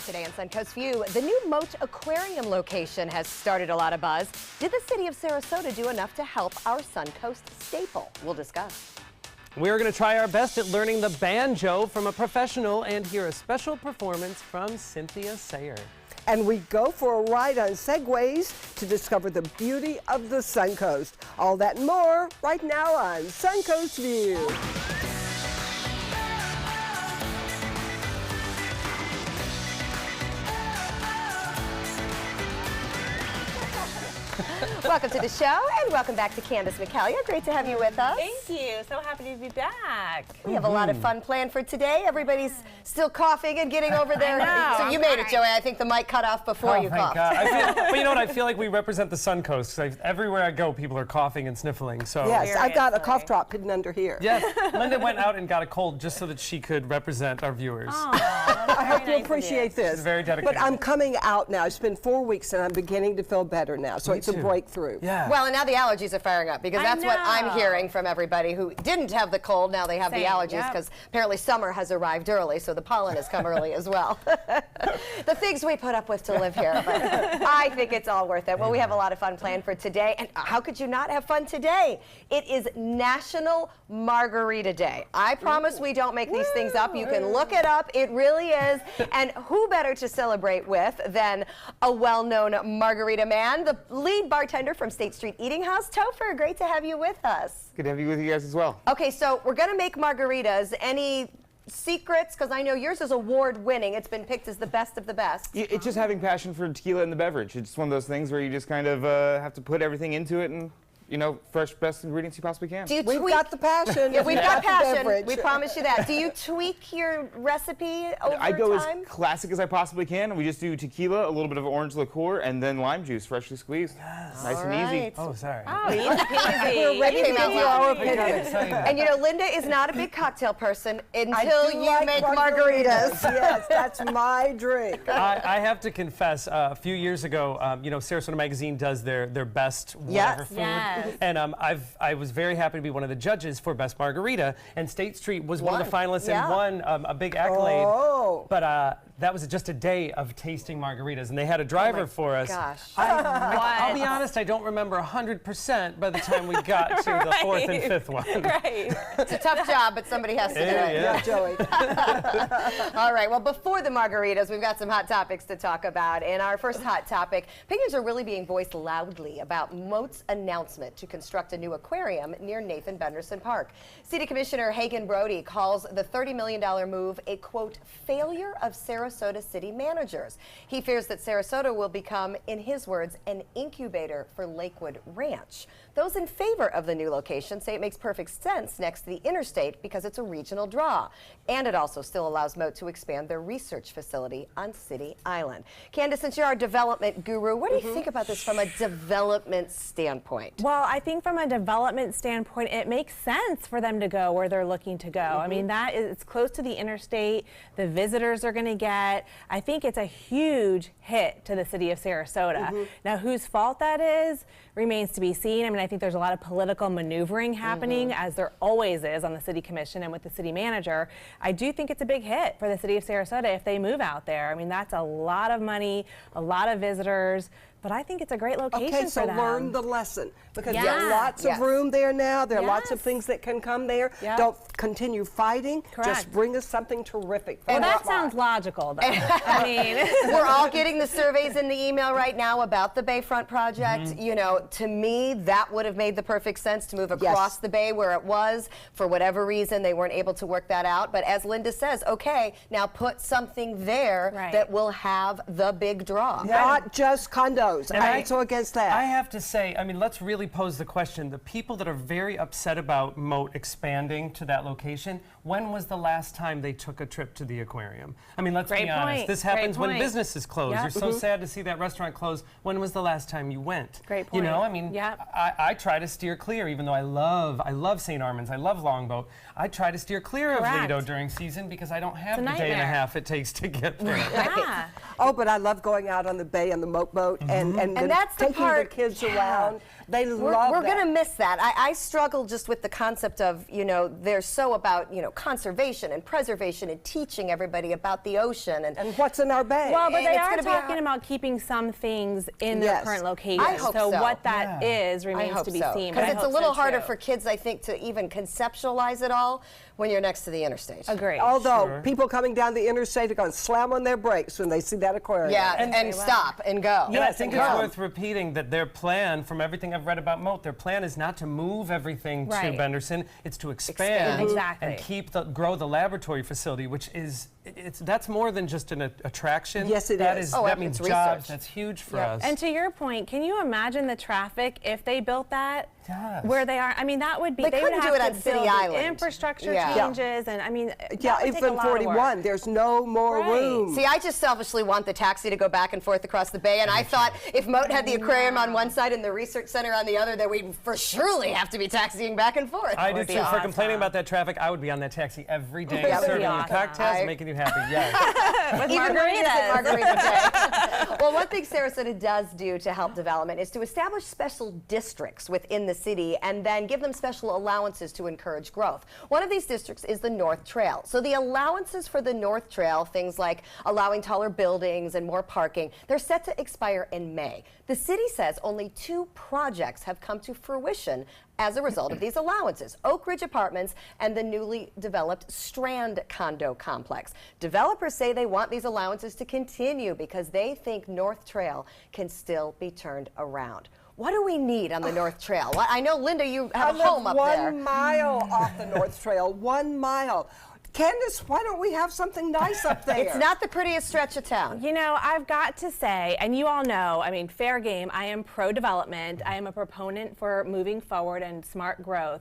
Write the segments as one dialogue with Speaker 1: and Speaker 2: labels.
Speaker 1: Today on Suncoast View, the new Moat Aquarium location has started a lot of buzz. Did the city of Sarasota do enough to help our Suncoast staple? We'll discuss.
Speaker 2: We're going to try our best at learning the banjo from a professional and hear a special performance from Cynthia Sayer.
Speaker 3: And we go for a ride on Segways to discover the beauty of the Suncoast. All that and more right now on Suncoast View.
Speaker 1: Welcome to the show, and welcome back to Candace McCallion. Great to have you with us.
Speaker 4: Thank you. So happy to be back.
Speaker 1: We have a lot of fun planned for today. Everybody's still coughing and getting over there. So you made it, Joey. I think the mic cut off before you coughed.
Speaker 2: But you know what? I feel like we represent the Suncoast. Everywhere I go, people are coughing and sniffling. So
Speaker 3: Yes, I've got a cough drop hidden under here.
Speaker 2: yes, Linda went out and got a cold just so that she could represent our viewers.
Speaker 3: I hope you appreciate this.
Speaker 2: She's very dedicated.
Speaker 3: But I'm coming out now. It's been 4 weeks and I'm beginning to feel better now. So it's a breakthrough.
Speaker 2: Yeah.
Speaker 1: Well, and now the allergies are firing up because that's what I'm hearing from everybody who didn't have the cold. Now they have the allergies because apparently summer has arrived early, so the pollen has come early as well. The things we put up with to live here, but I think it's all worth it. Well, we have a lot of fun planned for today, and how could you not have fun today? It is National Margarita Day. I promise we don't make these things up. You can look it up. It really is. And who better to celebrate with than a well-known margarita man, the lead bartender from State Street Eating House, Topher. Great to have you with us.
Speaker 5: Good to have you with you guys as well.
Speaker 1: Okay, so we're going to make margaritas. Any secrets? Because I know yours is award-winning. It's been picked as the best of the best.
Speaker 5: It's just having passion for tequila in the beverage. It's one of those things where you just kind of have to put everything into it and, you know, fresh, best ingredients you possibly can.
Speaker 1: Do you
Speaker 3: We've got the passion.
Speaker 1: Yeah, we've got
Speaker 3: the
Speaker 1: passion.
Speaker 3: beverage.
Speaker 1: We promise you that. Do you tweak your recipe over
Speaker 5: I go
Speaker 1: time?
Speaker 5: as classic as I possibly can. We just do tequila, a little bit of orange liqueur, and then lime juice, freshly squeezed. Yes. Nice and easy.
Speaker 2: Oh, sorry.
Speaker 4: Oh, easy peasy.
Speaker 3: We're ready to
Speaker 1: came out
Speaker 3: give you
Speaker 1: loud.
Speaker 3: our opinion.
Speaker 1: And you know, Linda is not a big cocktail person
Speaker 3: I
Speaker 1: until
Speaker 3: do
Speaker 1: you
Speaker 3: like
Speaker 1: make margaritas.
Speaker 3: Yes, that's my drink.
Speaker 2: I have to confess, a few years ago, you know, Sarasota Magazine does their best whatever food.
Speaker 4: Yes.
Speaker 2: And I was very happy to be one of the judges for Best Margarita, and State Street was one of the finalists and won a big accolade.
Speaker 3: Oh.
Speaker 2: But that was just a day of tasting margaritas, and they had a driver for us.
Speaker 1: Gosh.
Speaker 2: I'll be honest, I don't remember 100% by the time we got to the fourth and fifth one.
Speaker 4: Right.
Speaker 1: It's a tough job, but somebody has to do it.
Speaker 3: Yeah, Joey.
Speaker 1: All right, well, before the margaritas, we've got some hot topics to talk about. And our first hot topic, opinions are really being voiced loudly about Moat's announcement to construct a new aquarium near Nathan Benderson Park. City Commissioner Hagan Brody calls the $30 million move a, quote, failure of Sarasota city managers. He fears that Sarasota will become, in his words, an incubator for Lakewood Ranch. Those in favor of the new location say it makes perfect sense next to the interstate because it's a regional draw. And it also still allows Moat to expand their research facility on City Island. Candace, since you're our development guru, what do you think about this from a development standpoint?
Speaker 4: Well, I think from a development standpoint, it makes sense for them to go where they're looking to go. I mean, it's close to the interstate. The visitors are going to get. I think it's a huge hit to the city of Sarasota. Now, whose fault that is remains to be seen. I mean, I think there's a lot of political maneuvering happening, as there always is on the city commission and with the city manager. I do think it's a big hit for the city of Sarasota if they move out there. I mean, that's a lot of money, a lot of visitors. But I think it's a great location
Speaker 3: Okay, so
Speaker 4: for them.
Speaker 3: learn the lesson because
Speaker 4: Yes.
Speaker 3: there's lots of room there now. There are lots of
Speaker 4: Yes.
Speaker 3: things that can come there.
Speaker 4: Yep.
Speaker 3: Don't continue fighting. Just
Speaker 4: Correct.
Speaker 3: bring us something terrific.
Speaker 4: Well, that
Speaker 3: That's
Speaker 4: sounds
Speaker 3: why.
Speaker 4: logical, though. I mean,
Speaker 1: We're all getting the surveys in the email right now about the Bayfront project. You know, to me, that would have made the perfect sense to move across the bay where it was. For whatever reason, they weren't able to work that out. But as Linda says, okay, now put something there that will have the big draw.
Speaker 3: Not just condos.
Speaker 2: And
Speaker 3: I'm so against that.
Speaker 2: I have to say, I mean, let's really pose the question. The people that are very upset about Moat expanding to that location, when was the last time they took a trip to the aquarium? I mean, let's be honest. This happens when businesses close. You're so sad to see that restaurant close. When was the last time you went?
Speaker 4: Great
Speaker 2: You
Speaker 4: point.
Speaker 2: know, I mean, I try to steer clear, even though I love St. Armand's, I love Longboat. I try to steer clear of Lido during season because I don't have the day and a half it takes to get there.
Speaker 3: Oh, but I love going out on the bay on the motorboat and
Speaker 1: that's the
Speaker 3: taking
Speaker 1: part-
Speaker 3: the kids around. They
Speaker 1: We're
Speaker 3: love that.
Speaker 1: going to miss that. I struggle just with the concept of, they're so about, conservation and preservation and teaching everybody about the ocean.
Speaker 3: And what's in our bay?
Speaker 4: Well, but they
Speaker 1: It's
Speaker 4: are
Speaker 1: gonna be
Speaker 4: talking about keeping some things in their
Speaker 3: Yes.
Speaker 4: current location.
Speaker 1: I hope so.
Speaker 4: What that is
Speaker 1: I
Speaker 4: remains
Speaker 1: hope
Speaker 4: to be
Speaker 1: so.
Speaker 4: seen. but
Speaker 1: Because
Speaker 4: I
Speaker 1: it's a
Speaker 4: hope
Speaker 1: little
Speaker 4: so,
Speaker 1: harder
Speaker 4: too.
Speaker 1: for kids, I think, to even conceptualize it all when you're next to the interstate.
Speaker 4: Agree.
Speaker 3: Although people coming down the interstate are going to slam on their brakes when they see that aquarium.
Speaker 1: Yeah, and stop and go.
Speaker 2: And I think it's
Speaker 1: go.
Speaker 2: worth repeating that their plan, from everything I've read about Moat, their plan is not to move everything to
Speaker 4: Right.
Speaker 2: Benderson. It's to expand
Speaker 4: Exactly.
Speaker 2: and grow the laboratory facility, which is that's more than just an attraction.
Speaker 3: Yes, it
Speaker 2: That
Speaker 3: is.
Speaker 1: Oh,
Speaker 2: that
Speaker 1: it's
Speaker 2: means
Speaker 1: research.
Speaker 2: jobs. That's huge for us.
Speaker 4: And to your point, can you imagine the traffic if they built that
Speaker 2: Yes.
Speaker 4: where they are? I mean, that would be.
Speaker 1: They
Speaker 4: would
Speaker 1: couldn't
Speaker 4: have
Speaker 1: do it
Speaker 4: to
Speaker 1: on City
Speaker 4: build the
Speaker 1: Island.
Speaker 4: infrastructure
Speaker 1: Yeah.
Speaker 4: changes, and I mean,
Speaker 3: Yeah,
Speaker 4: that would take a
Speaker 3: even
Speaker 4: lot of work.
Speaker 3: 41, there's no more
Speaker 4: Right.
Speaker 3: room.
Speaker 1: See, I just selfishly want the taxi to go back and forth across the bay, and I thought if Moat had the aquarium on one side and the research center on the other, that we'd for surely have to be taxing back and forth.
Speaker 2: I do
Speaker 4: would
Speaker 2: too.
Speaker 4: be
Speaker 2: For
Speaker 4: awesome.
Speaker 2: complaining about that traffic, I would be on that taxi every day,
Speaker 4: That would be
Speaker 2: serving you
Speaker 4: awesome.
Speaker 2: cocktails, making you happy. Yes.
Speaker 4: With
Speaker 1: Even when it isn't
Speaker 4: margaritas.
Speaker 1: Margarita Day. Well, one thing Sarasota does do to help development is to establish special districts within the city and then give them special allowances to encourage growth. One of these districts is the North Trail. So the allowances for the North Trail, things like allowing taller buildings and more parking, they're set to expire in May. The city says only 2 projects have come to fruition as a result of these allowances: Oak Ridge Apartments and the newly developed Strand condo complex. Developers say they want these allowances to continue because they think North Trail can still be turned around. What do we need on the North Trail? I know, Linda, you have a home up there.
Speaker 3: 1 mile off the North Trail, 1 mile. Candace, why don't we have something nice up there?
Speaker 1: It's not the prettiest stretch of town.
Speaker 4: You know, I've got to say, and you all know, I mean, fair game, I am pro-development. I am a proponent for moving forward and smart growth.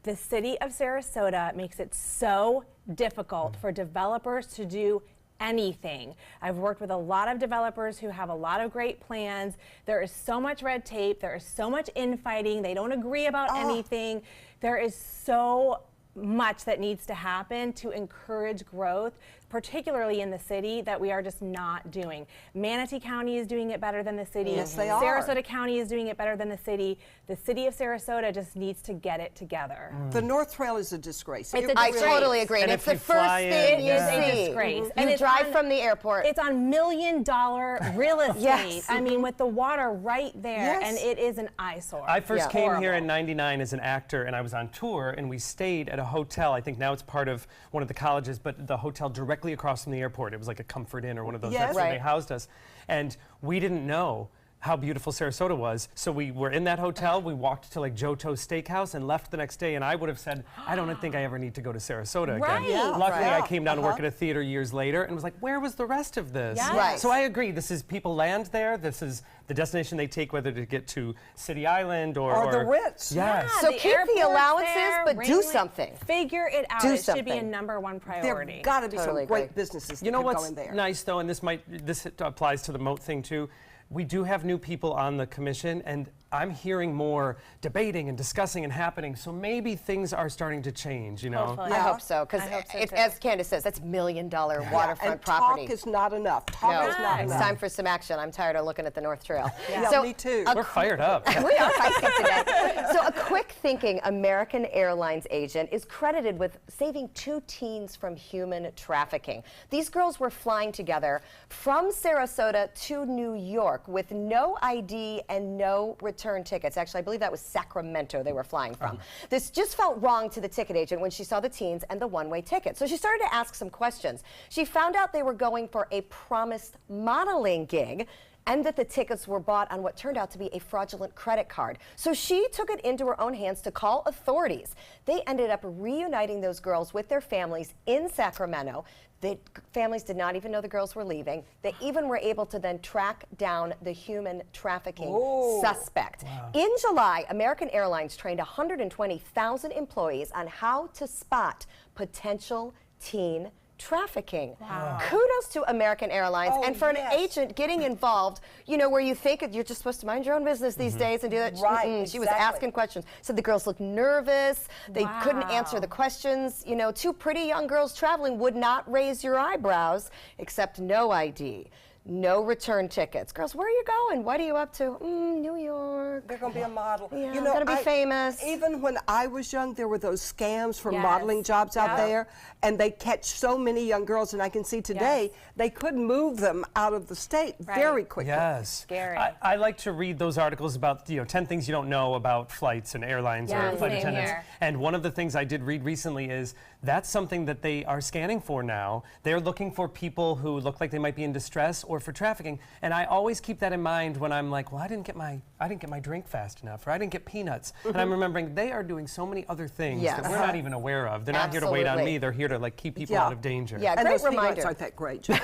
Speaker 4: The city of Sarasota makes it so difficult for developers to do anything. I've worked with a lot of developers who have a lot of great plans. There is so much red tape. There is so much infighting. They don't agree about anything. There is so much that needs to happen to encourage growth, particularly in the city, that we are just not doing. Manatee County is doing it better than the city.
Speaker 3: Yes, they are.
Speaker 4: Sarasota County is doing it better than the city. The city of Sarasota just needs to get it together.
Speaker 3: The North Trail is a disgrace.
Speaker 4: It's a
Speaker 1: I
Speaker 4: disgrace.
Speaker 1: totally agree.
Speaker 2: And
Speaker 1: it's
Speaker 2: if
Speaker 1: the
Speaker 2: you
Speaker 1: first
Speaker 2: fly in,
Speaker 1: thing you
Speaker 2: yeah.
Speaker 1: see.
Speaker 4: It is a disgrace.
Speaker 1: You
Speaker 4: And it's
Speaker 1: drive
Speaker 4: on-
Speaker 1: from the airport.
Speaker 4: It's on $1 million real estate.
Speaker 1: Yes.
Speaker 4: I mean, with the water right there,
Speaker 3: Yes.
Speaker 4: and it is an eyesore.
Speaker 2: I first
Speaker 1: Yeah.
Speaker 2: came here
Speaker 4: Horrible.
Speaker 2: in '99 as an actor, and I was on tour, and we stayed at a hotel. I think now it's part of one of the colleges, but the hotel directly across from the airport. It was like a Comfort Inn or one of those.
Speaker 3: Yes.
Speaker 2: That's where
Speaker 1: Right.
Speaker 2: they housed us, and we didn't know how beautiful Sarasota was. So we were in that hotel. We walked to like Johto's Steakhouse and left the next day. And I would have said, I don't think I ever need to go to Sarasota
Speaker 4: Right.
Speaker 2: again.
Speaker 4: Yeah,
Speaker 2: Luckily,
Speaker 3: right.
Speaker 2: I came down to work at a theater years later and was like, where was the rest of this?
Speaker 4: Yes.
Speaker 1: Right.
Speaker 2: So I agree. This is people land there. This is the destination they take, whether to get to City Island
Speaker 3: Or the Ritz.
Speaker 2: Yes.
Speaker 1: So
Speaker 4: the
Speaker 1: keep the
Speaker 4: airport's
Speaker 1: allowances,
Speaker 4: there,
Speaker 1: but do
Speaker 4: Ringling-
Speaker 1: something.
Speaker 4: Figure it out.
Speaker 1: Do
Speaker 4: It should be a
Speaker 1: something.
Speaker 4: #1
Speaker 3: There
Speaker 4: priority.
Speaker 3: got to be
Speaker 1: Totally
Speaker 3: some great
Speaker 1: agree.
Speaker 3: businesses
Speaker 2: You know
Speaker 3: that could go
Speaker 2: what's
Speaker 3: in there.
Speaker 2: nice though, and this applies to the Moat thing too. We do have new people on the commission, and I'm hearing more debating and discussing and happening. So maybe things are starting to change. You know.
Speaker 4: Hopefully.
Speaker 1: I hope so, because
Speaker 4: I hope so, too.
Speaker 1: as Candace says, that's $1 million waterfront
Speaker 3: And
Speaker 1: property.
Speaker 3: talk is not enough. Talk
Speaker 1: No,
Speaker 3: is not
Speaker 1: it's
Speaker 3: enough.
Speaker 1: time for some action. I'm tired of looking at the North Trail.
Speaker 3: Yeah, me too.
Speaker 2: We're fired up.
Speaker 1: We are feisty today. So a quick-thinking American Airlines agent is credited with saving 2 teens from human trafficking. These girls were flying together from Sarasota to New York with no ID and no return tickets. Actually, I believe that was Sacramento they were flying from. This just felt wrong to the ticket agent when she saw the teens and the one-way ticket. So she started to ask some questions. She found out they were going for a promised modeling gig, and that the tickets were bought on what turned out to be a fraudulent credit card. So she took it into her own hands to call authorities. They ended up reuniting those girls with their families in Sacramento. The families did not even know the girls were leaving. They even were able to then track down the human trafficking suspect. In July, American Airlines trained 120,000 employees on how to spot potential teen trafficking. Kudos to American Airlines
Speaker 3: Oh,
Speaker 1: and for an
Speaker 3: yes.
Speaker 1: agent getting involved, you know, where you think you're just supposed to mind your own business these days and do that.
Speaker 3: Right,
Speaker 1: She was
Speaker 3: exactly.
Speaker 1: asking questions. So the girls looked nervous. They couldn't answer
Speaker 4: Wow.
Speaker 1: the questions. You know, 2 pretty young girls traveling would not raise your eyebrows, except no ID. no return tickets. Girls, where are you going? What are you up to? New York.
Speaker 3: They're going to be a model.
Speaker 1: Yeah,
Speaker 3: you know,
Speaker 1: I'm going to be famous.
Speaker 3: Even when I was young, there were those scams for
Speaker 4: Yes.
Speaker 3: modeling jobs out
Speaker 4: Yeah.
Speaker 3: there, and they catch so many young girls, and I can see today they could move them out of the state very quickly.
Speaker 2: Yes.
Speaker 4: Scary.
Speaker 2: I like to read those articles about 10 things you don't know about flights and airlines
Speaker 4: Yeah,
Speaker 2: or flight
Speaker 4: same
Speaker 2: attendants.
Speaker 4: here.
Speaker 2: And one of the things I did read recently is that's something that they are scanning for now. They're looking for people who look like they might be in distress or for trafficking. And I always keep that in mind when I'm like, well, I didn't get my drink fast enough, or I didn't get peanuts. And I'm remembering they are doing so many other things that we're not even aware of. They're not here to wait on
Speaker 1: Absolutely.
Speaker 2: me. They're here to like keep people out of danger.
Speaker 1: Yeah,
Speaker 3: And
Speaker 1: great
Speaker 3: those peanuts
Speaker 1: reminder.
Speaker 3: aren't that great. Joe.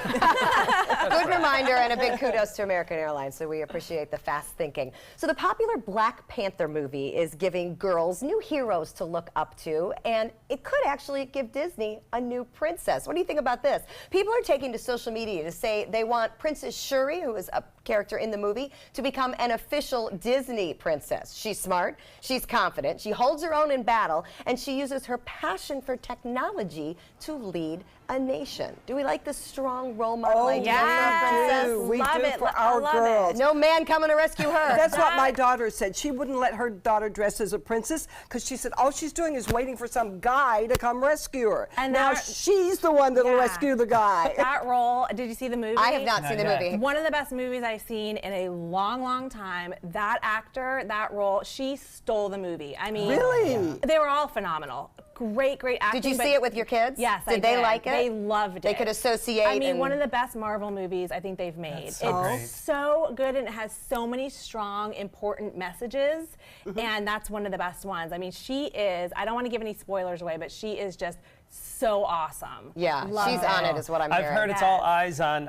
Speaker 1: Good reminder, and a big kudos to American Airlines, so we appreciate the fast thinking. So the popular Black Panther movie is giving girls new heroes to look up to, and it could actually give Disney a new princess. What do you think about this? People are taking to social media to say they want Princess Shuri, who is a character in the movie, to become an official Disney princess. She's smart, she's confident, she holds her own in battle, and she uses her passion for technology to lead a nation. Do we like this strong role model?
Speaker 3: Oh,
Speaker 1: idea?
Speaker 3: yes. We
Speaker 4: Love
Speaker 3: do
Speaker 4: it.
Speaker 3: for
Speaker 4: I
Speaker 3: our
Speaker 4: love
Speaker 3: girls.
Speaker 4: it.
Speaker 1: No man coming to rescue her.
Speaker 3: That's what my daughter said. She wouldn't let her daughter dress as a princess because she said all she's doing is waiting for some guy to come rescue her.
Speaker 4: And
Speaker 3: now
Speaker 4: that-
Speaker 3: she's the one that'll rescue the guy.
Speaker 4: That role, did you see the movie?
Speaker 1: I have not seen the
Speaker 2: yet.
Speaker 1: movie.
Speaker 4: One of the best movies I've seen in a long, long time. That actor, that role, she stole the movie. I mean,
Speaker 3: Really?
Speaker 4: they were all phenomenal. Great, great acting.
Speaker 1: Did you
Speaker 4: but-
Speaker 1: see it with your kids?
Speaker 4: Yes, I
Speaker 1: Did they
Speaker 4: did.
Speaker 1: like it?
Speaker 4: They loved it.
Speaker 1: They could associate.
Speaker 4: I mean,
Speaker 1: and-
Speaker 4: one of the best Marvel movies I think they've made.
Speaker 2: That's so great.
Speaker 4: It's so good and it has so many strong, important messages, and that's one of the best ones. I mean, she is, I don't want to give any spoilers away, but she is just so awesome.
Speaker 1: Yeah,
Speaker 4: Love
Speaker 1: she's on it, is what I'm
Speaker 2: I've
Speaker 1: hearing.
Speaker 2: heard it's all eyes on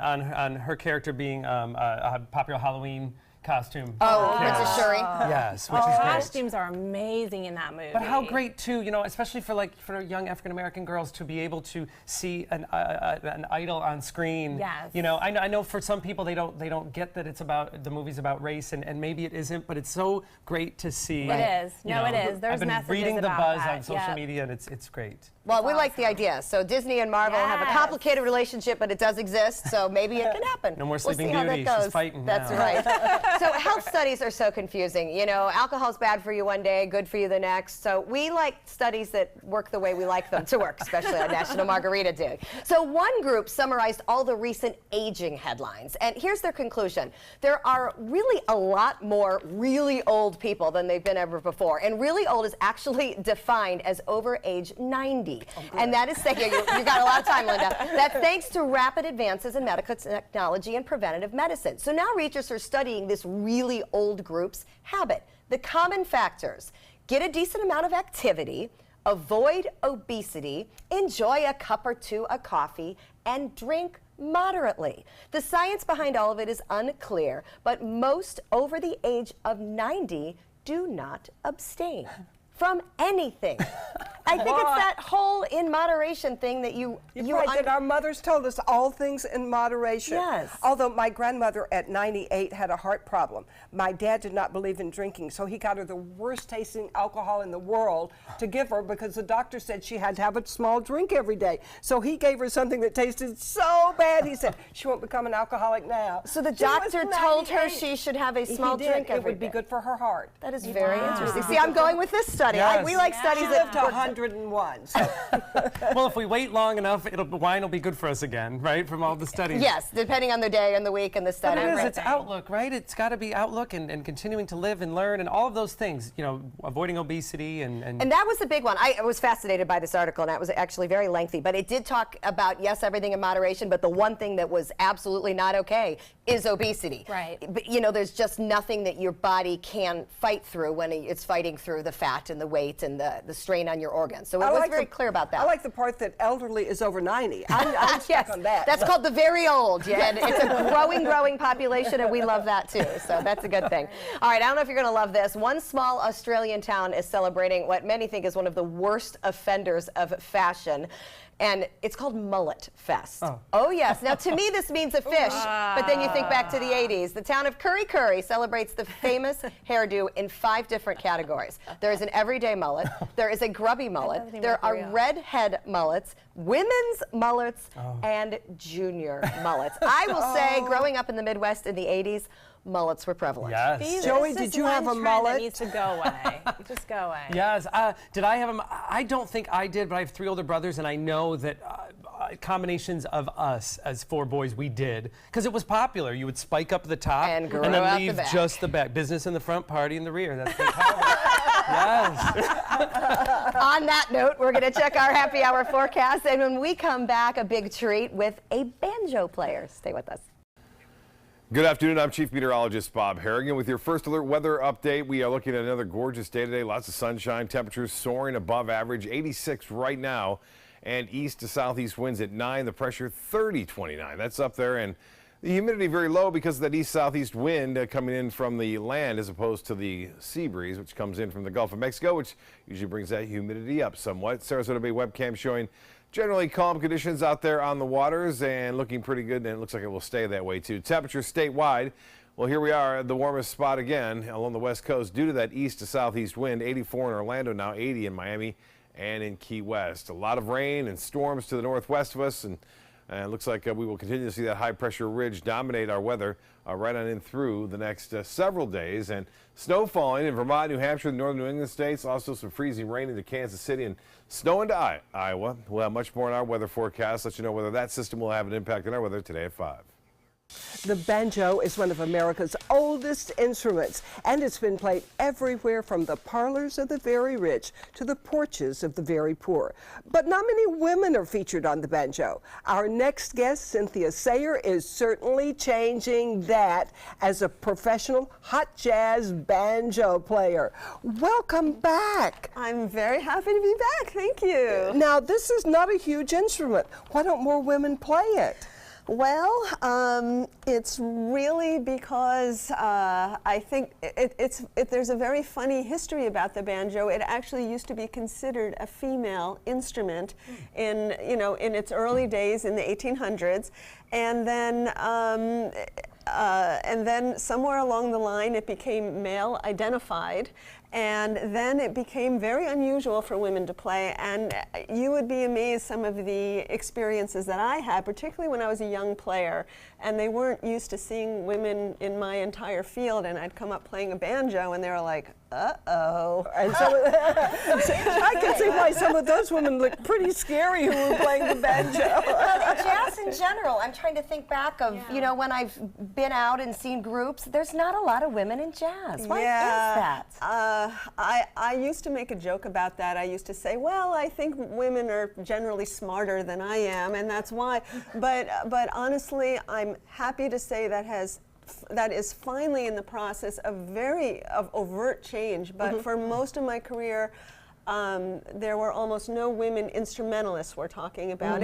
Speaker 2: her character being a popular Halloween costume.
Speaker 1: Oh, Princess Shuri.
Speaker 2: Yes, which
Speaker 4: The
Speaker 2: is great.
Speaker 4: costumes are amazing in that movie.
Speaker 2: But how great too, especially for young African American girls to be able to see an idol on screen.
Speaker 4: Yes.
Speaker 2: I know for some people they don't get that it's about the movie's about race, and maybe it isn't, but it's so great to see.
Speaker 4: It is.
Speaker 2: you
Speaker 4: No,
Speaker 2: know,
Speaker 4: it is. There's
Speaker 2: I've been
Speaker 4: messages
Speaker 2: reading the
Speaker 4: about
Speaker 2: buzz
Speaker 4: that.
Speaker 2: on social
Speaker 4: Yep.
Speaker 2: media, and it's great.
Speaker 1: Well, we like the idea. So Disney and Marvel have a
Speaker 4: Yes.
Speaker 1: complicated relationship, but it does exist. So maybe it can happen.
Speaker 2: No more
Speaker 1: We'll
Speaker 2: Sleeping
Speaker 1: see how
Speaker 2: Beauty.
Speaker 1: that goes.
Speaker 2: She's fighting
Speaker 1: That's
Speaker 2: now.
Speaker 1: right. So health studies are so confusing. Alcohol's bad for you one day, good for you the next. So we like studies that work the way we like them to work, especially on National Margarita Day. So one group summarized all the recent aging headlines, and here's their conclusion: there are really a lot more really old people than they've been ever before, and really old is actually defined as over age 90, and that is saying you got a lot of time, Linda. That's thanks to rapid advances in medical technology and preventative medicine. So now researchers are studying this really old group's habit. The common factors: get a decent amount of activity, avoid obesity, enjoy a cup or two of coffee, and drink moderately. The science behind all of it is unclear, but most over the age of 90 do not abstain from anything. I think it's that whole in moderation thing that you
Speaker 3: Right, that our mothers told us all things in moderation.
Speaker 1: Yes.
Speaker 3: Although my grandmother at 98 had a heart problem. My dad did not believe in drinking, so he got her the worst tasting alcohol in the world to give her because the doctor said she had to have a small drink every day. So he gave her something that tasted so bad, he said, she won't become an alcoholic now.
Speaker 1: So the
Speaker 3: She was
Speaker 1: doctor told her
Speaker 3: 98.
Speaker 1: she should have a
Speaker 3: He
Speaker 1: small
Speaker 3: did.
Speaker 1: drink every
Speaker 3: It would be
Speaker 1: day.
Speaker 3: good for her heart.
Speaker 1: That is very interesting. See, I'm going with this study.
Speaker 2: Yes.
Speaker 1: We like
Speaker 3: She
Speaker 1: studies
Speaker 3: lived to
Speaker 1: that work.
Speaker 3: 101. So.
Speaker 2: Well, if we wait long enough, wine will be good for us again, right? From all the studies.
Speaker 1: Yes, depending on the day and the week and the
Speaker 2: But
Speaker 1: study.
Speaker 2: it is,
Speaker 1: Right.
Speaker 2: it's outlook, right? It's got to be outlook and continuing to live and learn and all of those things, avoiding obesity and
Speaker 1: And that was the big one. I was fascinated by this article, and that was actually very lengthy. But it did talk about, yes, everything in moderation, but the one thing that was absolutely not okay is obesity.
Speaker 4: Right.
Speaker 1: But, there's just nothing that your body can fight through when it's fighting through the fat and the weight and the strain on your organs. So it was very clear about that.
Speaker 3: I like the part that elderly is over 90. I'm stuck
Speaker 1: Yes,
Speaker 3: on that.
Speaker 1: that's called the very old. Yeah, and it's a growing population, and we love that too. So that's a good thing. All right, I don't know if you're going to love this. One small Australian town is celebrating what many think is one of the worst offenders of fashion. And it's called Mullet Fest. Oh yes. Now to me this means a fish, but then you think back to the 80s. The town of Curry Curry celebrates the famous hairdo in 5 different categories. There is an everyday mullet, there is a grubby mullet, there are redhead mullets, women's mullets, and junior mullets. I will say, growing up in the Midwest in the 80s, mullets were prevalent.
Speaker 2: Yes.
Speaker 3: Joey, did you have a mullet?
Speaker 4: That needs to go away. Just go away.
Speaker 2: Yes. Did I have them? I don't think I did, but I have 3 older brothers, and I know that combinations of us as 4 boys, we did, because it was popular. You would spike up the top
Speaker 1: and
Speaker 2: then
Speaker 1: out
Speaker 2: leave
Speaker 1: the back.
Speaker 2: just the back. Business in the front, party in the rear. That's what Yes.
Speaker 1: On that note, we're going to check our happy hour forecast, and when we come back, a big treat with a banjo player. Stay with us.
Speaker 6: Good afternoon. I'm Chief Meteorologist Bob Harrigan with your first alert weather update. We are looking at another gorgeous day today. Lots of sunshine, temperatures soaring above average, 86 right now, and east to southeast winds at 9. The pressure 30-29. That's up there, and the humidity very low because of that east-southeast wind coming in from the land as opposed to the sea breeze, which comes in from the Gulf of Mexico, which usually brings that humidity up somewhat. Sarasota Bay webcam showing generally calm conditions out there on the waters and looking pretty good, and it looks like it will stay that way too. Temperatures statewide, well, here we are at the warmest spot again along the west coast due to that east to southeast wind. 84 in Orlando, now 80 in Miami and in Key West. A lot of rain and storms to the northwest of us, and it looks like we will continue to see that high pressure ridge dominate our weather right on in through the next several days. And snow falling in Vermont, New Hampshire, the northern New England states. Also some freezing rain into Kansas City and snow into Iowa. We'll have much more in our weather forecast. Let you know whether that system will have an impact on our weather today at 5.
Speaker 3: The banjo is one of America's oldest instruments, and it's been played everywhere from the parlors of the very rich to the porches of the very poor. But not many women are featured on the banjo. Our next guest, Cynthia Sayer, is certainly changing that as a professional hot jazz banjo player. Welcome back.
Speaker 7: I'm very happy to be back. Thank you.
Speaker 3: Now, this is not a huge instrument. Why don't more women play it?
Speaker 7: Well, it's really because I think there's a very funny history about the banjo. It actually used to be considered a female instrument in its early days in the 1800s, and then somewhere along the line it became male identified. And then it became very unusual for women to play, and you would be amazed some of the experiences that I had, particularly when I was a young player, and they weren't used to seeing women in my entire field, and I'd come up playing a banjo and they were like, uh-oh.
Speaker 3: And so I can see why some of those women look pretty scary who were playing the banjo.
Speaker 1: Well, jazz in general, I'm trying to think back of, when I've been out and seen groups, there's not a lot of women in jazz. Why is that?
Speaker 7: I used to make a joke about that. I used to say, well, I think women are generally smarter than I am, and that's why. But honestly, I'm happy to say that is finally in the process of overt change. But for most of my career, there were almost no women instrumentalists we're talking about.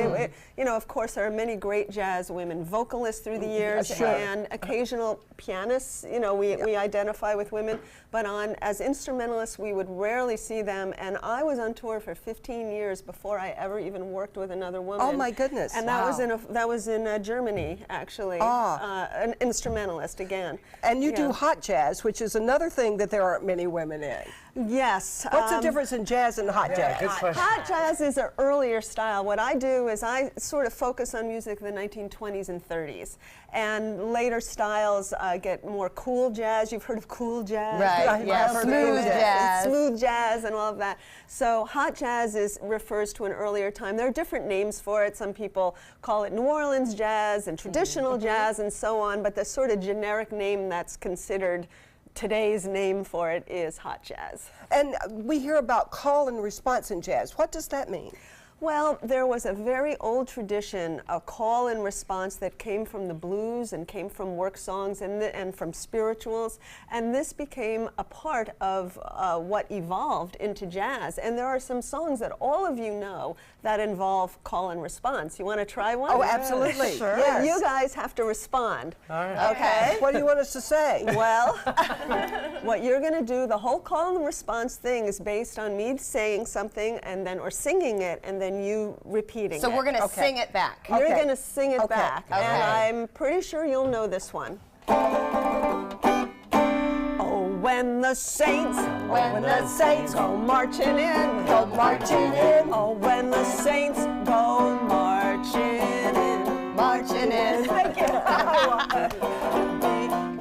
Speaker 7: Of course, there are many great jazz women vocalists through the years, and occasional pianists, we identify with women, but as instrumentalists, we would rarely see them, and I was on tour for 15 years before I ever even worked with another woman.
Speaker 3: Oh my goodness.
Speaker 7: And that was in Germany, actually, an instrumentalist again.
Speaker 3: And you do hot jazz, which is another thing that there aren't many women in.
Speaker 7: Yes.
Speaker 3: What's the difference in jazz and hot jazz?
Speaker 2: Good question.
Speaker 7: Hot jazz is an earlier style. What I do is I sort of focus on music of the 1920s and 30s. And later styles get more cool jazz. You've heard of cool jazz?
Speaker 1: Right, yeah, smooth jazz.
Speaker 7: Smooth jazz and all of that. So hot jazz refers to an earlier time. There are different names for it. Some people call it New Orleans jazz and traditional jazz and so on, but the sort of generic name that's considered today's name for it is hot jazz.
Speaker 3: And we hear about call and response in jazz. What does that mean?
Speaker 7: Well, there was a very old tradition, a call and response that came from the blues and came from work songs and from spirituals, and this became a part of what evolved into jazz. And there are some songs that all of you know that involve call and response. You want to try one?
Speaker 3: Oh, absolutely.
Speaker 7: Sure.
Speaker 3: Yes.
Speaker 7: You guys have to respond.
Speaker 2: All right.
Speaker 7: Okay.
Speaker 3: What do you want us to say?
Speaker 7: Well, what you're going to do, the whole call and response thing is based on me saying something or singing it, and then and you repeating
Speaker 1: So
Speaker 7: it.
Speaker 1: we're going to sing it back.
Speaker 7: You're
Speaker 3: Okay.
Speaker 7: going to sing it
Speaker 3: Okay.
Speaker 7: back,
Speaker 1: Okay.
Speaker 7: and I'm pretty sure you'll know this one. Oh, when the saints go marching in,
Speaker 3: Go marching in.
Speaker 7: Oh, when the saints go marching in,
Speaker 1: Marching in.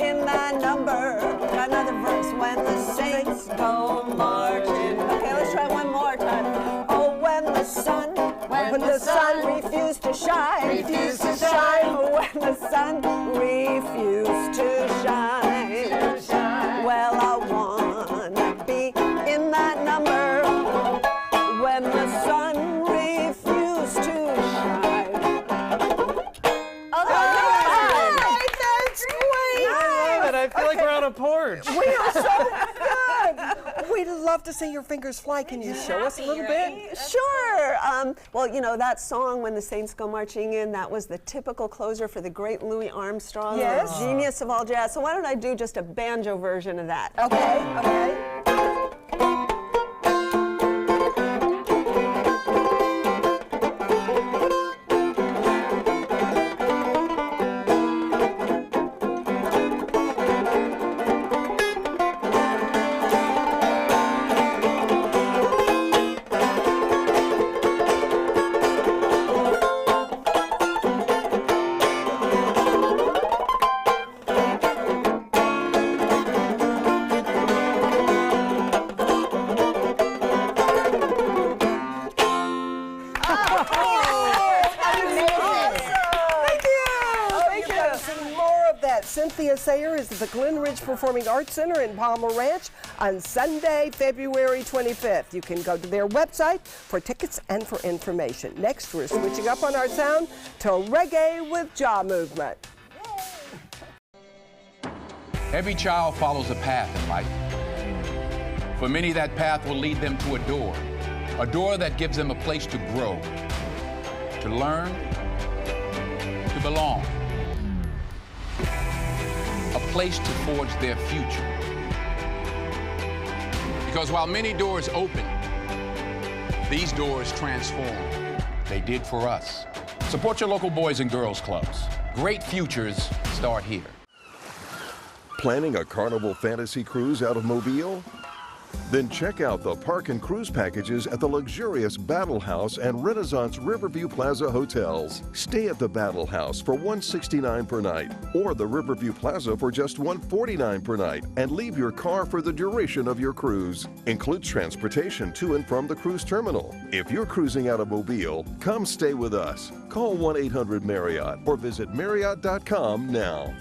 Speaker 7: in that number. Another verse. When the saints go marching. Okay, let's try one more time. Oh, when the sun refused to shine.
Speaker 1: Refused to shine.
Speaker 7: Oh, when the sun refused to shine. Well, I wanna be in that number. When the sun refused to shine.
Speaker 1: Oh,
Speaker 3: That's great.
Speaker 2: I love it. I feel like we're on a porch.
Speaker 3: We are so good. We'd love to see your fingers fly. Can you show us a little bit?
Speaker 7: Sure. Well, you know, that song, When the Saints Go Marching In, that was the typical closer for the great Louis Armstrong,
Speaker 3: Yes.
Speaker 7: the genius of all jazz. So why don't I do just a banjo version of that?
Speaker 3: Okay, okay. Cynthia Sayer is at the Glen Ridge Performing Arts Center in Palmer Ranch on Sunday, February 25th. You can go to their website for tickets and for information. Next, we're switching up on our sound to reggae with jaw movement.
Speaker 8: Every child follows a path in life. For many, that path will lead them to a door that gives them a place to grow, to learn, to belong, a place to forge their future. Because while many doors open, these doors transform. They did for us. Support your local Boys and Girls Clubs. Great futures start here.
Speaker 9: Planning a Carnival Fantasy Cruise out of Mobile? Then check out the park and cruise packages at the luxurious Battle House and Renaissance Riverview Plaza hotels. Stay at the Battle House for $169 per night, or the Riverview Plaza for just $149 per night, and leave your car for the duration of your cruise. Includes transportation to and from the cruise terminal. If you're cruising out of Mobile, come stay with us. Call 1-800-MARRIOTT or visit Marriott.com now.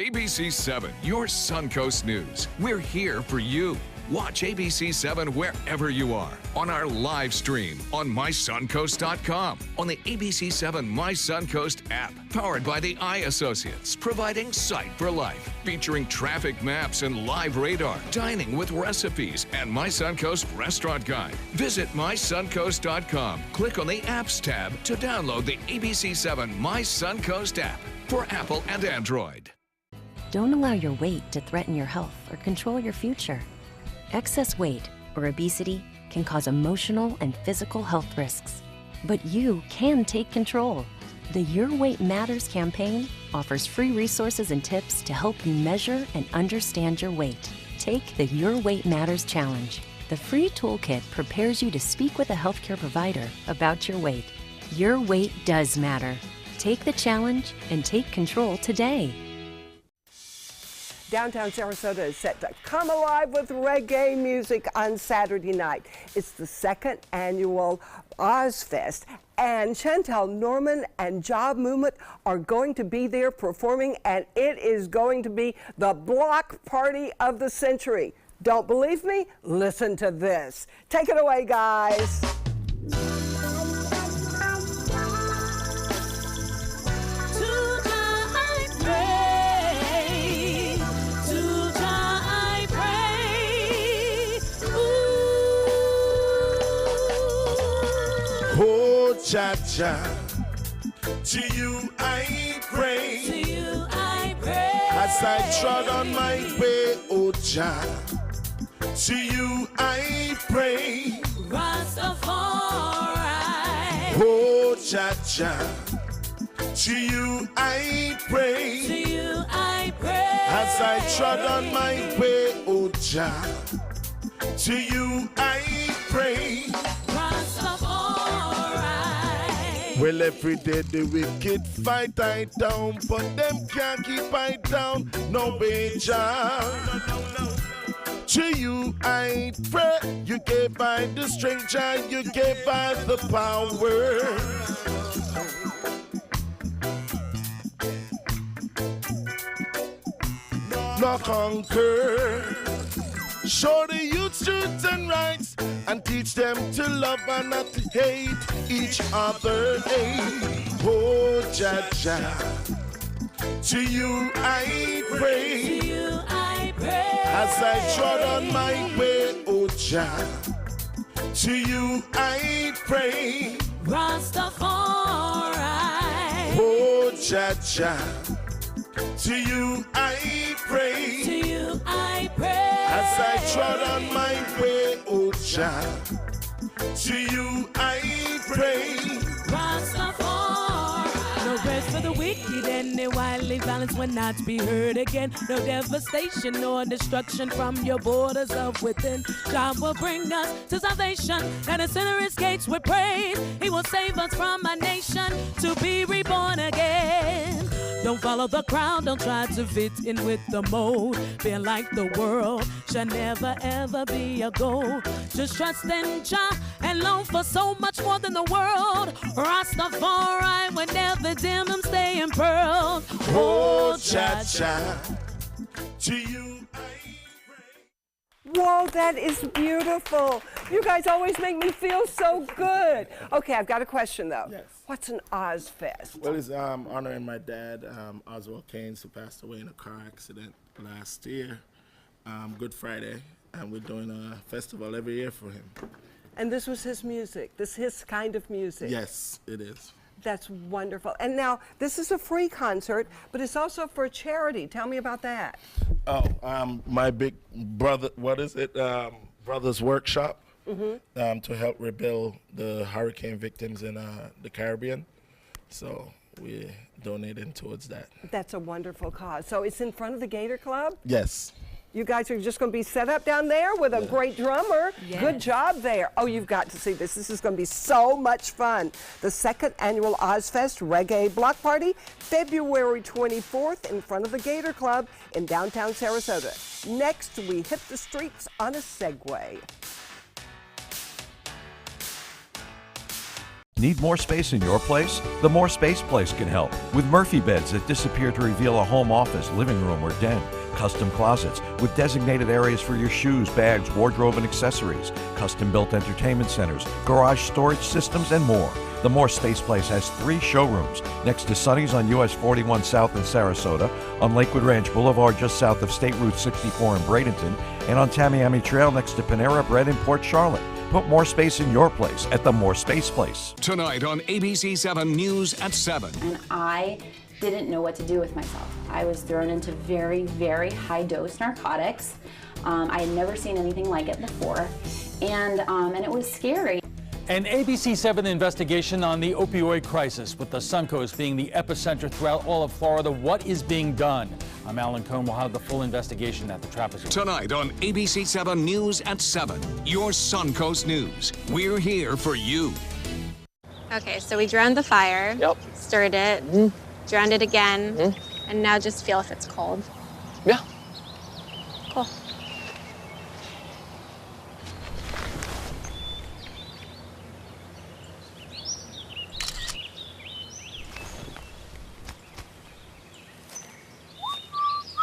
Speaker 10: ABC 7, your Suncoast News. We're here for you. Watch ABC 7 wherever you are, on our live stream, on mysuncoast.com, on the ABC 7 My Suncoast app, powered by the Eye Associates, providing sight for life, featuring traffic maps and live radar, dining with recipes, and My Suncoast Restaurant Guide. Visit mysuncoast.com. Click on the Apps tab to download the ABC 7 My Suncoast app for Apple and Android.
Speaker 11: Don't allow your weight to threaten your health or control your future. Excess weight or obesity can cause emotional and physical health risks. But you can take control. The Your Weight Matters campaign offers free resources and tips to help you measure and understand your weight. Take the Your Weight Matters Challenge. The free toolkit prepares you to speak with a healthcare provider about your weight. Your weight does matter. Take the challenge and take control today.
Speaker 3: Downtown Sarasota is set to come alive with reggae music on Saturday night. It's the second annual Ozfest, and Chantel Norman and Job Movement are going to be there performing, and it is going to be the block party of the century. Don't believe me? Listen to this. Take it away, guys.
Speaker 12: Cha-cha, to you I pray.
Speaker 13: To you I pray.
Speaker 12: As I trod on my way, oh Jah, to you I pray.
Speaker 13: Rastafari.
Speaker 12: Oh Cha-cha, to you I pray.
Speaker 13: To you I pray.
Speaker 12: As I trod on my way, oh Jah, to you I pray.
Speaker 13: Rastafari.
Speaker 12: Well, every day the wicked fight I down, but them can't keep I down. No way, Jah. To you I pray. You gave I the strength, Jah. You gave I the power. No conquer. Show the youth truth and rights and teach them to love and not to hate each other. Hey. Oh, Jah, Jah, to you I pray.
Speaker 13: To you I pray.
Speaker 12: As I trod on my way, oh Jah, to you I pray.
Speaker 13: Rastafari.
Speaker 12: Oh, Jah, Jah, to you I pray.
Speaker 13: To you I pray.
Speaker 12: As I trod on my way, oh Jah, to you I pray.
Speaker 13: Rastafari. No rest for the wicked, and their wildly violence will not be heard again. No devastation nor destruction from your borders of within. God will bring us to salvation, and the sinner's gates with praise. He will save us from a nation to be reborn again. Don't follow the crowd, don't try to fit in with the mold. Feel like the world shall never ever be a goal. Just trust in Jah and long for so much more than the world. Rastafari will never dim them, stay in pearls.
Speaker 12: Oh, Jah, Jah, to you I pray.
Speaker 3: Whoa, that is beautiful. You guys always make me feel so good. Okay, I've got a question though.
Speaker 14: Yes.
Speaker 3: What's an Ozfest?
Speaker 14: Well, it's honoring my dad, Oswald Keynes, who passed away in a car accident last year, Good Friday, and we're doing a festival every year for him.
Speaker 3: And this was his music, his kind of music.
Speaker 14: Yes, it is.
Speaker 3: That's wonderful. And now, this is a free concert, but it's also for charity. Tell me about that.
Speaker 14: Oh, my big brother, Brothers Workshop, to help rebuild the hurricane victims in the Caribbean. So we're donating towards that.
Speaker 3: That's a wonderful cause. So it's in front of the Gator Club?
Speaker 14: Yes.
Speaker 3: You guys are just going to be set up down there with a great drummer.
Speaker 13: Yes.
Speaker 3: Good job there. Oh, you've got to see this. This is going to be so much fun. The second annual Ozfest Reggae Block Party, February 24th in front of the Gator Club in downtown Sarasota. Next, we hit the streets on a Segway.
Speaker 15: Need more space in your place? The More Space Place can help with Murphy beds that disappear to reveal a home office, living room, or den. Custom closets with designated areas for your shoes, bags, wardrobe, and accessories. Custom-built entertainment centers, garage storage systems, and more. The More Space Place has 3 showrooms next to Sonny's on US 41 South in Sarasota, on Lakewood Ranch Boulevard just south of State Route 64 in Bradenton, and on Tamiami Trail next to Panera Bread in Port Charlotte. Put more space in your place at the More Space Place.
Speaker 10: Tonight on ABC 7 News at 7.
Speaker 16: And I didn't know what to do with myself. I was thrown into very, very high dose narcotics. I had never seen anything like it before, and it was scary.
Speaker 17: An ABC 7 investigation on the opioid crisis, with the Suncoast being the epicenter throughout all of Florida. What is being done? I'm Alan Cohn. We'll have the full investigation at the trapezoid.
Speaker 10: Tonight on ABC 7 News at 7, your Suncoast News. We're here for you.
Speaker 18: Okay, so we drowned the fire, stirred it, drowned it again, and now just feel if it's cold.
Speaker 19: Yeah.
Speaker 18: Cool.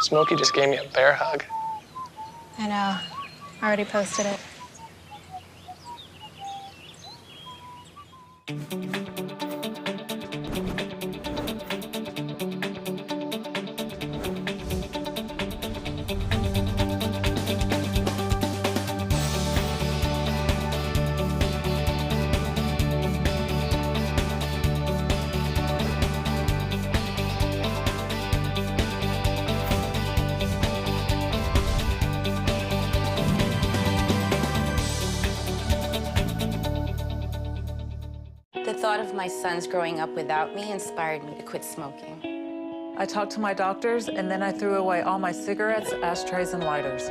Speaker 19: Smokey just gave me a bear hug.
Speaker 18: I know. I already posted it.
Speaker 20: thought of my sons growing up without me inspired me to quit smoking.
Speaker 21: I talked to my doctors, and then I threw away all my cigarettes, ashtrays, and lighters.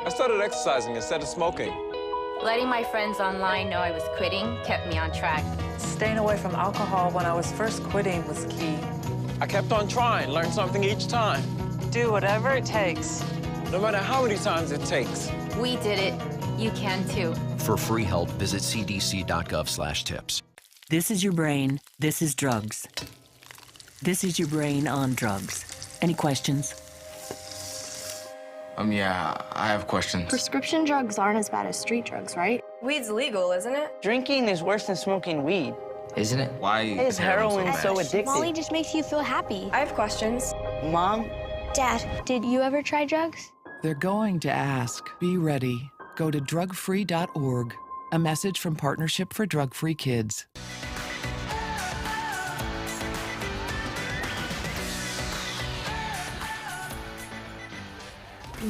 Speaker 22: I started exercising instead of smoking.
Speaker 20: Letting my friends online know I was quitting kept me on track.
Speaker 21: Staying away from alcohol when I was first quitting was key.
Speaker 22: I kept on trying, learned something each time.
Speaker 21: Do whatever it takes.
Speaker 22: No matter how many times it takes.
Speaker 20: We did it. You can too.
Speaker 23: For free help, visit cdc.gov/tips.
Speaker 24: This is your brain. This is drugs. This is your brain on drugs. Any questions?
Speaker 25: Yeah, I have questions.
Speaker 26: Prescription drugs aren't as bad as street drugs, right?
Speaker 27: Weed's legal, isn't it?
Speaker 28: Drinking is worse than smoking weed.
Speaker 25: Isn't it? Why
Speaker 28: is heroin so addictive?
Speaker 26: Molly just makes you feel happy.
Speaker 27: I have questions. Mom?
Speaker 26: Dad, did you ever try drugs?
Speaker 29: They're going to ask. Be ready. Go to drugfree.org. A message from Partnership for Drug-Free Kids.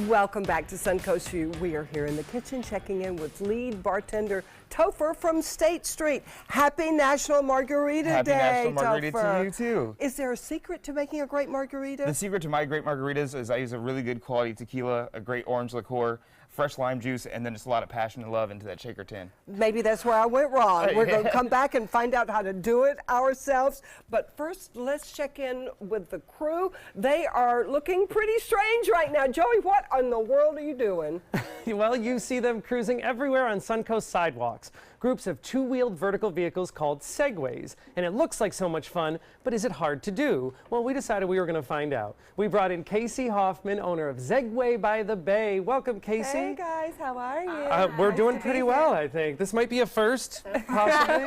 Speaker 3: Welcome back to Suncoast View. We are here in the kitchen checking in with lead bartender Topher from State Street. Happy National Margarita Day,
Speaker 5: Happy National Margarita
Speaker 3: Topher.
Speaker 5: to you, too.
Speaker 3: Is there a secret to making a great margarita?
Speaker 5: The secret to my great margaritas is I use a really good quality tequila, a great orange liqueur, fresh lime juice, and then just a lot of passion and love into that shaker tin.
Speaker 3: Maybe that's where I went wrong. We're going to come back and find out how to do it ourselves. But first, let's check in with the crew. They are looking pretty strange right now. Joey, what in the world are you doing?
Speaker 2: Well, you see them cruising everywhere on Suncoast sidewalks. Groups of two-wheeled vertical vehicles called Segways. And it looks like so much fun, but is it hard to do? Well, we decided we were going to find out. We brought in Casey Hoffman, owner of Segway by the Bay. Welcome, Casey.
Speaker 30: Hey guys, how are you?
Speaker 2: We're doing pretty well, I think. This might be a first, possibly.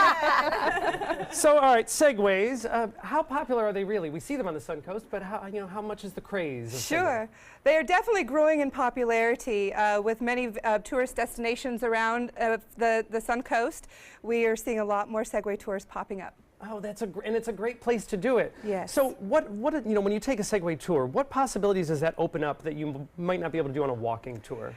Speaker 2: So, all right, Segways. How popular are they really? We see them on the Suncoast, but how much is the craze of
Speaker 30: Sure. They are definitely growing in popularity with many tourist destinations around the Suncoast. We are seeing a lot more Segway tours popping up.
Speaker 2: Oh, and it's a great place to do it.
Speaker 30: Yes.
Speaker 2: So when you take a Segway tour, what possibilities does that open up that you might not be able to do on a walking tour?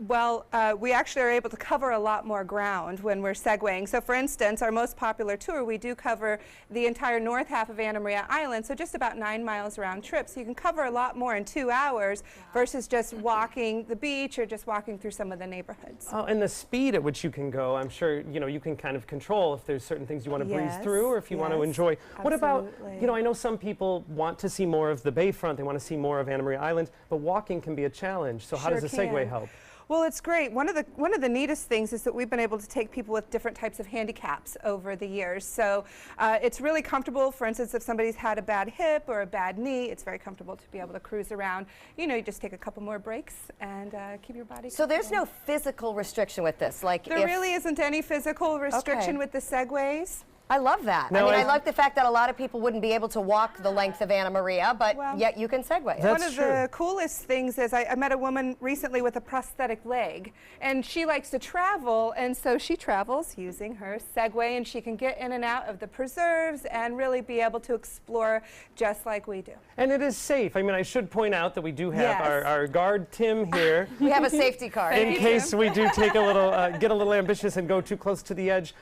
Speaker 30: Well, we actually are able to cover a lot more ground when we're segwaying. So for instance, our most popular tour, we do cover the entire north half of Anna Maria Island, so just about 9 miles round trip. So you can cover a lot more in 2 hours versus just walking the beach or just walking through some of the neighborhoods.
Speaker 2: Oh, and the speed at which you can go, I'm sure, you can kind of control if there's certain things you want to breeze through or if you want to enjoy. What about, I know some people want to see more of the bayfront, they want to see more of Anna Maria Island, but walking can be a challenge. So how does the Segway help?
Speaker 30: Well, it's great. One of the neatest things is that we've been able to take people with different types of handicaps over the years. So it's really comfortable. For instance, if somebody's had a bad hip or a bad knee, it's very comfortable to be able to cruise around. You just take a couple more breaks and keep your body.
Speaker 1: So there's no physical restriction with this, like
Speaker 30: there really isn't any physical restriction with the Segways.
Speaker 1: I love that. I like the fact that a lot of people wouldn't be able to walk the length of Anna Maria, but yet you can Segway.
Speaker 30: One of the coolest things is I met a woman recently with a prosthetic leg, and she likes to travel, and so she travels using her Segway, and she can get in and out of the preserves and really be able to explore just like we do.
Speaker 2: And it is safe. I should point out that we do have our guard, Tim, here.
Speaker 1: We have a safety card.
Speaker 2: In case we do take a little, get a little ambitious and go too close to the edge.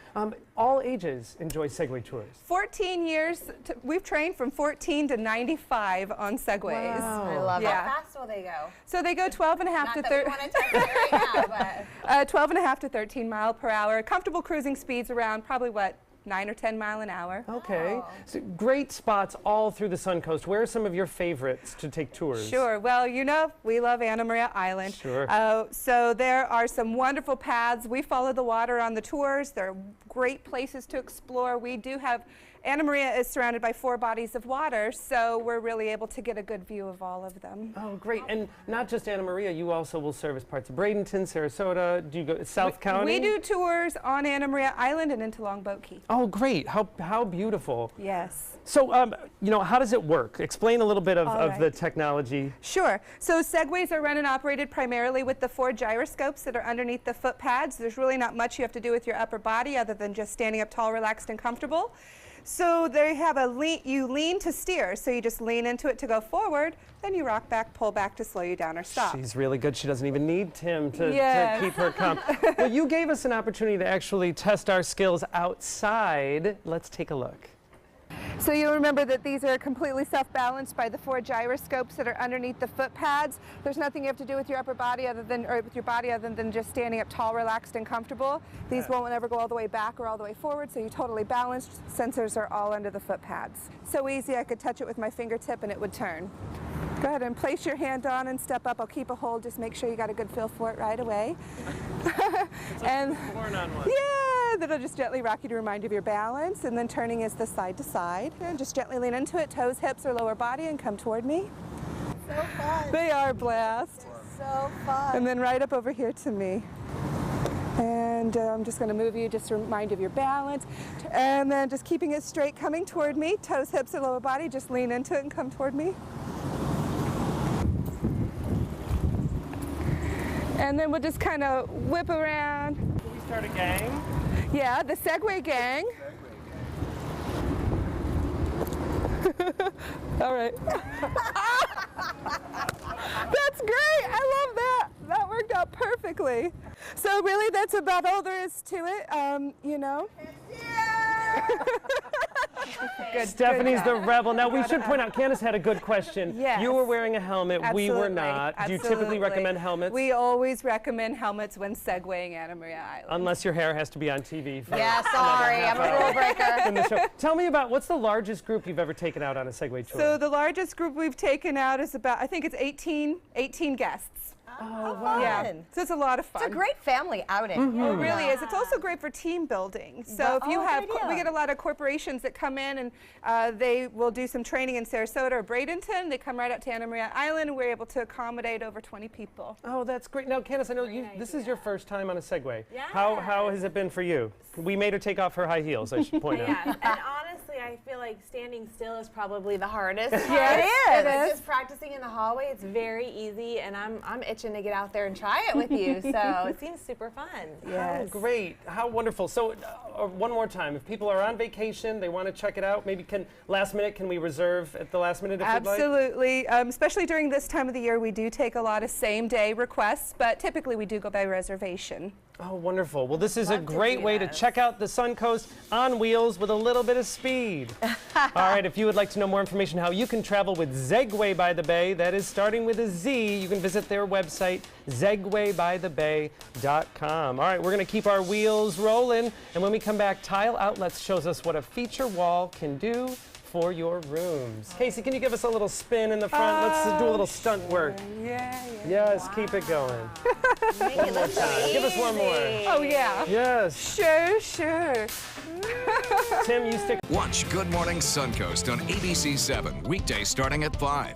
Speaker 2: All ages enjoy Segway tours.
Speaker 30: 14 years, we've trained from 14 to 95 on Segways.
Speaker 1: Wow. I love it.
Speaker 18: How fast will they go?
Speaker 30: So they go 12 and a half to 13. 12 and a half to 13 mile per hour. Comfortable cruising speeds around probably 9 or 10 mile an hour.
Speaker 2: Okay. So great spots all through the Suncoast. Where are some of your favorites to take tours?
Speaker 30: Sure. Well, we love Anna Maria Island.
Speaker 2: Sure.
Speaker 30: So there are some wonderful paths. We follow the water on the tours. There are great places to explore. We do have Anna Maria is surrounded by 4 bodies of water, so we're really able to get a good view of all of them.
Speaker 2: Oh, great. And not just Anna Maria, you also will service parts of Bradenton, Sarasota. Do you go South County?
Speaker 30: We do tours on Anna Maria Island and into Longboat Key.
Speaker 2: Oh, great. How beautiful.
Speaker 30: Yes.
Speaker 2: So, how does it work? Explain a little bit of the technology.
Speaker 30: Sure. So Segways are run and operated primarily with the 4 gyroscopes that are underneath the foot pads. There's really not much you have to do with your upper body other than just standing up tall, relaxed, and comfortable. So they have you lean to steer, so you just lean into it to go forward, then you rock back, pull back to slow you down or stop.
Speaker 2: She's really good. She doesn't even need Tim to keep her calm. Well, you gave us an opportunity to actually test our skills outside. Let's take a look.
Speaker 30: So you'll remember that these are completely self-balanced by the 4 gyroscopes that are underneath the foot pads. There's nothing you have to do with your upper body other than just standing up tall, relaxed, and comfortable. These won't ever go all the way back or all the way forward, so you're totally balanced. Sensors are all under the foot pads. So easy, I could touch it with my fingertip and it would turn. Go ahead and place your hand on and step up. I'll keep a hold, just make sure you got a good feel for it right away. And yeah, that'll just gently rock you to remind you of your balance, and then turning is the side to side. And just gently lean into it, toes, hips, or lower body, and come toward me.
Speaker 1: So fun.
Speaker 30: They are a blast.
Speaker 1: So fun.
Speaker 30: And then right up over here to me. And I'm just going to move you just to remind you of your balance. And then just keeping it straight, coming toward me, toes, hips, or lower body, just lean into it and come toward me. And then we'll just kind of whip around.
Speaker 2: Can we start a gang?
Speaker 30: Yeah, the Segway gang. All right. That's great. I love that. That worked out perfectly. So really, that's about all there is to it, you know.
Speaker 2: Good. Stephanie's the rebel. Now, we should point out, Candace had a good question.
Speaker 30: Yes.
Speaker 2: You were wearing a helmet.
Speaker 30: Absolutely.
Speaker 2: We were not. Do you typically recommend helmets?
Speaker 30: We always recommend helmets when segwaying Anna Maria Island.
Speaker 2: Unless your hair has to be on TV. For
Speaker 1: yeah, sorry. I'm a rule breaker.
Speaker 2: In the show. Tell me about, what's the largest group you've ever taken out on a Segway tour?
Speaker 30: So the largest group we've taken out is about, I think it's 18 guests.
Speaker 1: Oh, wow.
Speaker 30: Yeah, so it's a lot of fun.
Speaker 1: It's a great family outing.
Speaker 30: Mm-hmm. It really is. It's also great for team building. So if you have, we get a lot of corporations that come in and they will do some training in Sarasota or Bradenton. They come right up to Anna Maria Island, and we're able to accommodate over 20 people.
Speaker 2: Oh, that's great. Now, Candace, I know this is your first time on a Segway.
Speaker 4: Yeah.
Speaker 2: How has it been for you? We made her take off her high heels, I should point out.
Speaker 4: Yeah, and honestly, I feel like standing still is probably the hardest part.
Speaker 1: Yeah, it is.
Speaker 4: Just practicing in the hallway, it's very easy, and I'm itching to get out there and try it with you. So it seems super fun.
Speaker 2: Yes. How great. How wonderful. So one more time, if people are on vacation, they want to check it out, maybe can we reserve at the last minute if you'd like?
Speaker 30: Absolutely. Especially during this time of the year, we do take a lot of same-day requests, but typically we do go by reservation.
Speaker 2: Oh, wonderful. Well, this is a great way to check out the Suncoast on wheels with a little bit of speed. All right, if you would like to know more information how you can travel with Zegway by the Bay, that is starting with a Z, you can visit their website, zegwaybythebay.com. All right, we're going to keep our wheels rolling, and when we come back, Tile Outlets shows us what a feature wall can do for your rooms. Casey, can you give us a little spin in the front? Let's do a little stunt work.
Speaker 30: Yeah.
Speaker 2: Yes, keep it going. One more time. Give us one more.
Speaker 30: Oh, yeah.
Speaker 2: Yes.
Speaker 30: Sure.
Speaker 2: Tim, you stick.
Speaker 10: Watch Good Morning Suncoast on ABC7, weekdays starting at 5.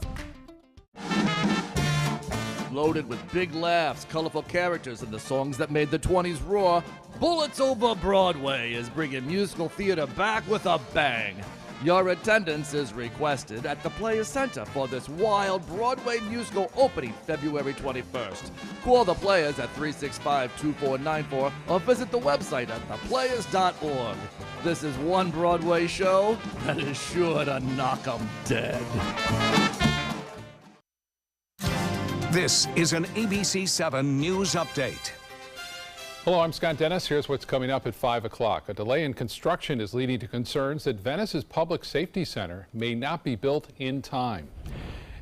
Speaker 6: Loaded with big laughs, colorful characters, and the songs that made the 20s roar, Bullets Over Broadway is bringing musical theater back with a bang. Your attendance is requested at the Players Center for this wild Broadway musical opening February 21st. Call the Players at 365-2494 or visit the website at theplayers.org. This is one Broadway show that is sure to knock 'em dead.
Speaker 10: This is an ABC7 News Update.
Speaker 7: Hello, I'm Scott Dennis. Here's what's coming up at 5 o'clock. A delay in construction is leading to concerns that Venice's Public Safety Center may not be built in time.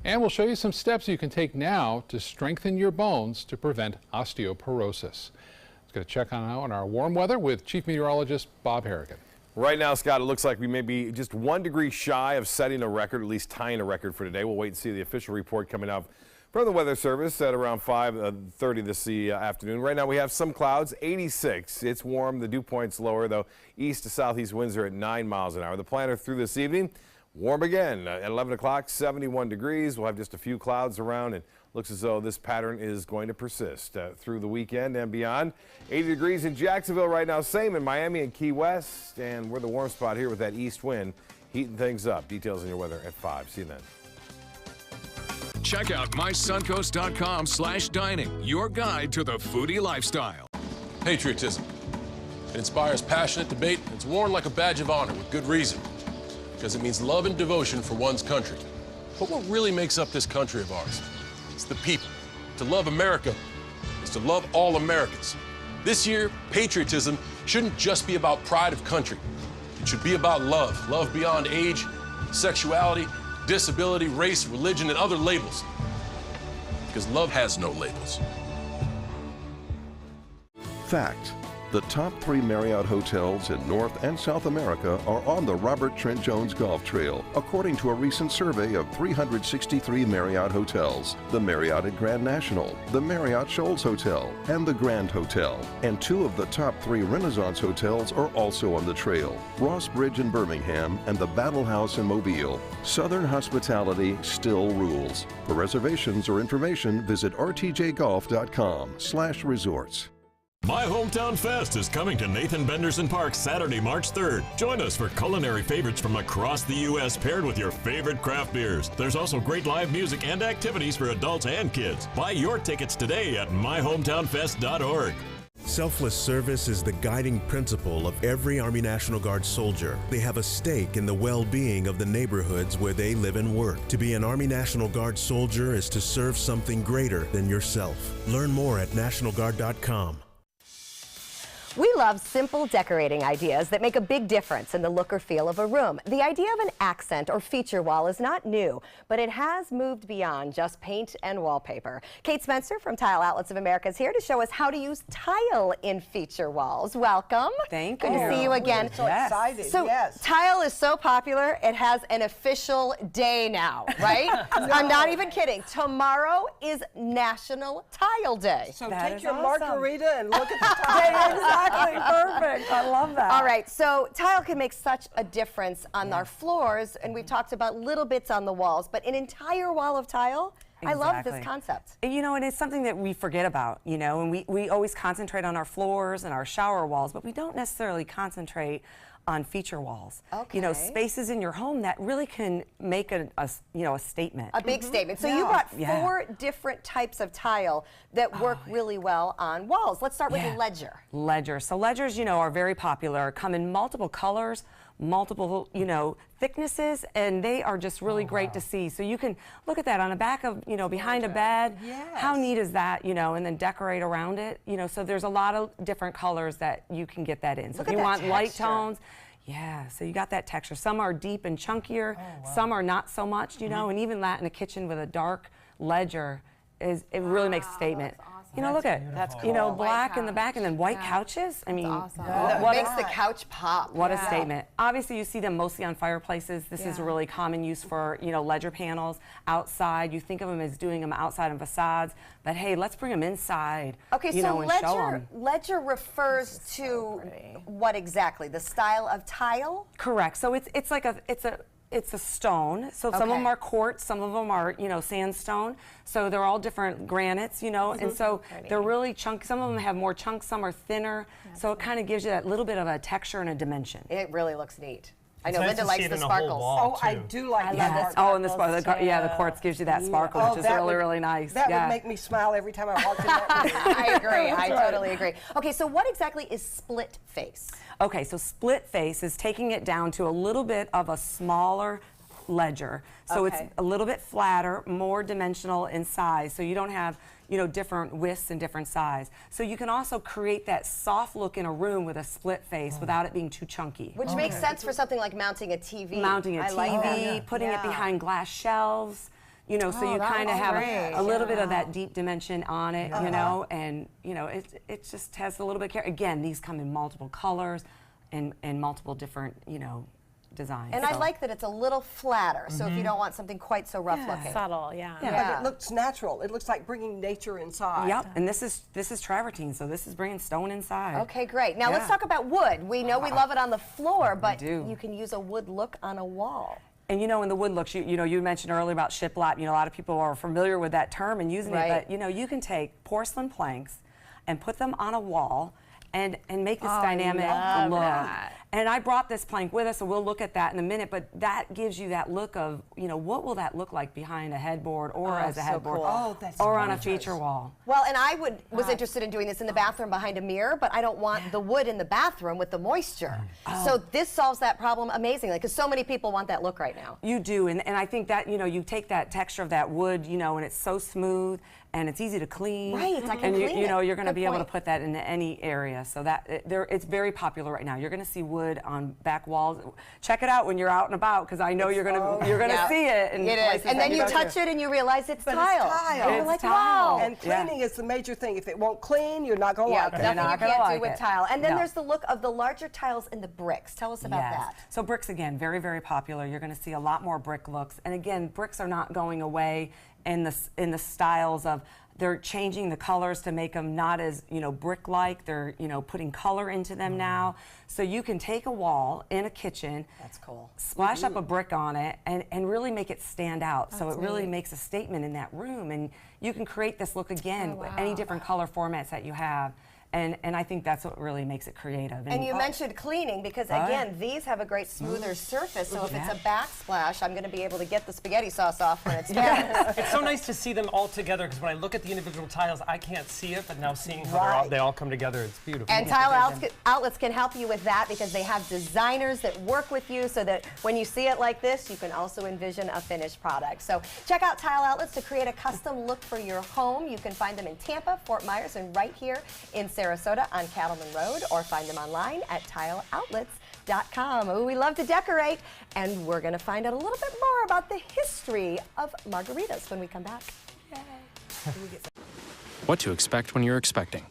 Speaker 7: And we'll show you some steps you can take now to strengthen your bones to prevent osteoporosis. Let's get a check on our warm weather with Chief Meteorologist Bob Harrigan.
Speaker 8: Right now, Scott, it looks like we may be just 1 degree shy of setting a record, at least tying a record for today. We'll wait and see the official report coming up from the Weather Service at around 5:30 this afternoon. Right now we have some clouds, 86. It's warm. The dew point's lower, though. East to southeast winds are at 9 miles an hour. The planner through this evening, warm again. At 11 o'clock, 71 degrees. We'll have just a few clouds around, and looks as though this pattern is going to persist through the weekend and beyond. 80 degrees in Jacksonville right now. Same in Miami and Key West. And we're the warm spot here with that east wind, heating things up. Details on your weather at 5. See you then.
Speaker 10: Check out mysuncoast.com/dining, your guide to the foodie lifestyle.
Speaker 9: Patriotism. It inspires passionate debate, and it's worn like a badge of honor with good reason. because it means love and devotion for one's country. But what really makes up this country of ours? It's the people. To love America is to love all Americans. This year, patriotism shouldn't just be about pride of country. It should be about love. Love beyond age, sexuality, disability, race, religion, and other labels. Because love has no labels.
Speaker 11: Fact: the top 3 Marriott hotels in North and South America are on the Robert Trent Jones Golf Trail, according to a recent survey of 363 Marriott hotels. The Marriott at Grand National, the Marriott Shoals Hotel, and the Grand Hotel. And 2 of the top 3 Renaissance hotels are also on the trail: Ross Bridge in Birmingham and the Battle House in Mobile. Southern hospitality still rules. For reservations or information, visit rtjgolf.com/resorts.
Speaker 12: My Hometown Fest is coming to Nathan Benderson Park Saturday, March 3rd. Join us for culinary favorites from across the U.S. paired with your favorite craft beers. There's also great live music and activities for adults and kids. Buy your tickets today at myhometownfest.org.
Speaker 13: Selfless service is the guiding principle of every Army National Guard soldier. They have a stake in the well-being of the neighborhoods where they live and work. To be an Army National Guard soldier is to serve something greater than yourself. Learn more at nationalguard.com.
Speaker 1: We love simple decorating ideas that make a big difference in the look or feel of a room. The idea of an accent or feature wall is not new, but it has moved beyond just paint and wallpaper. Kate Spencer from Tile Outlets of America is here to show us how to use tile in feature walls. Welcome.
Speaker 14: Thank
Speaker 1: you. Good to see you again.
Speaker 3: We're so excited.
Speaker 1: So
Speaker 3: yes.
Speaker 1: Tile is so popular, it has an official day now, right? I'm not even kidding. Tomorrow is National Tile Day.
Speaker 3: So
Speaker 14: That
Speaker 3: take
Speaker 14: is
Speaker 3: your
Speaker 14: awesome.
Speaker 3: margarita and look at the tile.
Speaker 14: Exactly, perfect. I love that.
Speaker 1: All right, so tile can make such a difference on our floors, and we've talked about little bits on the walls, but an entire wall of tile, I love this concept.
Speaker 14: You know, and it's something that we forget about, you know, and we always concentrate on our floors and our shower walls, but we don't necessarily concentrate on feature walls.
Speaker 1: Okay.
Speaker 14: You know, spaces in your home that really can make a statement.
Speaker 1: A big statement. So you brought 4 different types of tile that work really well on walls. Let's start with ledger.
Speaker 14: Ledger. So ledgers, you know, are very popular, come in multiple colors, multiple, you know, thicknesses, and they are just really great to see. So you can look at that on the back of, you know, behind a bed.
Speaker 3: Yes.
Speaker 14: How neat is that, you know, and then decorate around it. You know, so there's a lot of different colors that you can get that in. So
Speaker 1: Look
Speaker 14: if
Speaker 1: at
Speaker 14: you
Speaker 1: that
Speaker 14: want light
Speaker 1: texture.
Speaker 14: tones, so you got that texture. Some are deep and chunkier, some are not so much, you know, and even that in a kitchen with a dark ledger it really makes a statement. You know, look at
Speaker 1: That's
Speaker 14: you know,
Speaker 1: cool.
Speaker 14: black in the back and then white couches. I mean,
Speaker 1: That makes the couch pop.
Speaker 14: what a statement. Obviously, you see them mostly on fireplaces. This is a really common use for, you know, ledger panels outside. You think of them as doing them outside on facades, but hey, let's bring them inside.
Speaker 1: Okay,
Speaker 14: you
Speaker 1: so
Speaker 14: know, and show 'em.
Speaker 1: ledger refers to what exactly? The style of tile?
Speaker 14: Correct. So it's like it's a stone. So some of them are quartz, some of them are, you know, sandstone. So they're all different granites, you know, and so they're really chunky. Some of them have more chunks, some are thinner. So it kind of gives you that little bit of a texture and a dimension.
Speaker 1: It really looks neat. I know
Speaker 2: nice
Speaker 1: Linda
Speaker 2: to
Speaker 1: likes
Speaker 2: see it
Speaker 1: the
Speaker 2: in a whole
Speaker 1: sparkles.
Speaker 2: wall,
Speaker 3: I
Speaker 2: too.
Speaker 3: do like
Speaker 14: Yes.
Speaker 3: that.
Speaker 14: Oh, and the quartz gives you that sparkle, which is
Speaker 3: that
Speaker 14: really,
Speaker 3: would-
Speaker 14: really nice.
Speaker 3: That would make me smile every time I walked in that room.
Speaker 1: I agree. I
Speaker 3: That's right.
Speaker 1: totally agree. Okay, so what exactly is split face?
Speaker 14: Okay, so split face is taking it down to a little bit of a smaller ledger. So it's a little bit flatter, more dimensional in size. So you don't have, you know, different widths and different size. So you can also create that soft look in a room with a split face without it being too chunky.
Speaker 1: Which makes sense for something like mounting a TV.
Speaker 14: Mounting a
Speaker 1: I
Speaker 14: TV,
Speaker 1: like that.
Speaker 14: putting it behind glass shelves. You know, so you
Speaker 1: that
Speaker 14: kind of
Speaker 1: looks
Speaker 14: have
Speaker 1: great.
Speaker 14: a little bit of that deep dimension on it, you know, and you know, it just has a little bit of care. Again, these come in multiple colors and multiple different, you know, designs.
Speaker 1: And I like that it's a little flatter, so if you don't want something quite so rough looking.
Speaker 4: Subtle,
Speaker 3: But it looks natural. It looks like bringing nature inside.
Speaker 14: Yep, and this is travertine, so this is bringing stone inside.
Speaker 1: Okay, great. Now let's talk about wood. We know we love it on the floor, but
Speaker 14: do.
Speaker 1: you can use a wood look on a wall.
Speaker 14: And you know, in the wood looks, you know, you mentioned earlier about shiplap. You know, a lot of people are familiar with that term and using it, but you know, you can take porcelain planks and put them on a wall and make this dynamic look. And I brought this plank with us, so we'll look at that in a minute, but that gives you that look of, you know, what will that look like behind a headboard or as a headboard or on a feature wall.
Speaker 1: Well, and I was interested in doing this in the bathroom behind a mirror, but I don't want the wood in the bathroom with the moisture. So this solves that problem amazingly, because so many people want that look right now.
Speaker 14: You do, and I think that, you know, you take that texture of that wood, you know, and it's so smooth and it's easy to clean.
Speaker 1: Right, I can
Speaker 14: and
Speaker 1: clean
Speaker 14: you know,
Speaker 1: it.
Speaker 14: you're going to
Speaker 1: Good
Speaker 14: be able to
Speaker 1: point.
Speaker 14: put that into any area. So that it's very popular right now. You're going to see wood on back walls. Check it out when you're out and about, because I know you're going to see it.
Speaker 1: It is, and then you touch it and you realize it's tile. And you're like, wow.
Speaker 3: And cleaning is the major thing. If it won't clean, you're not going to like it.
Speaker 1: Nothing you can't do with tile. And then there's the look of the larger tiles in the bricks. Tell us about that.
Speaker 14: So bricks, again, very, very popular. You're going to see a lot more brick looks. And again, bricks are not going away in the styles of, they're changing the colors to make them not as, you know, brick-like. They're, you know, putting color into them now. So you can take a wall in a kitchen,
Speaker 1: that's cool,
Speaker 14: splash up a brick on it, and really make it stand out. So it really makes a statement in that room. And you can create this look again with any different color formats that you have. And I think that's what really makes it creative.
Speaker 1: And you mentioned cleaning, because again, these have a great smoother surface, so if it's a backsplash, I'm going to be able to get the spaghetti sauce off when it's done.
Speaker 2: It's so nice to see them all together, because when I look at the individual tiles, I can't see it, but now seeing how they all come together, it's beautiful.
Speaker 1: And Tile Outlets can help you with that, because they have designers that work with you, so that when you see it like this, you can also envision a finished product. So check out Tile Outlets to create a custom look for your home. You can find them in Tampa, Fort Myers, and right here in Sarasota on Cattleman Road, or find them online at tileoutlets.com. Oh, we love to decorate, and we're going to find out a little bit more about the history of margaritas when we come back. Yay.
Speaker 15: What to expect when you're expecting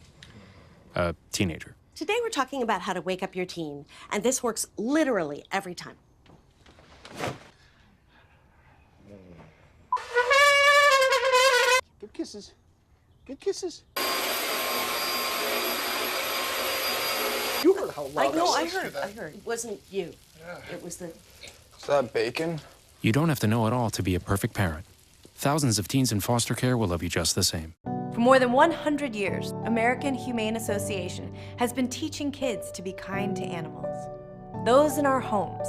Speaker 15: a teenager.
Speaker 16: Today we're talking about how to wake up your teen, and this works literally every time.
Speaker 17: Good kisses. Good kisses. You heard how loud
Speaker 16: I heard. It wasn't you. Yeah. It was the...
Speaker 15: Is that bacon? You don't have to know it all to be a perfect parent. Thousands of teens in foster care will love you just the same.
Speaker 19: For more than 100 years, American Humane Association has been teaching kids to be kind to animals. Those in our homes,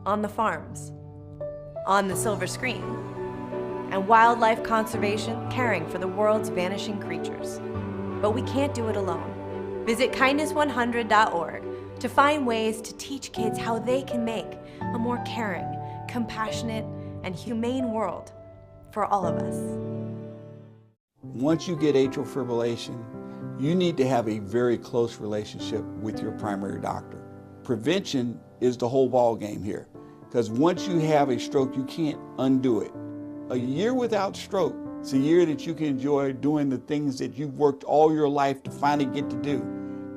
Speaker 19: on the farms, on the silver screen, and wildlife conservation, caring for the world's vanishing creatures. But we can't do it alone. Visit kindness100.org to find ways to teach kids how they can make a more caring, compassionate, and humane world for all of us.
Speaker 17: Once you get atrial fibrillation, you need to have a very close relationship with your primary doctor. Prevention is the whole ball game here, because once you have a stroke, you can't undo it. A year without stroke, it's a year that you can enjoy doing the things that you've worked all your life to finally get to do.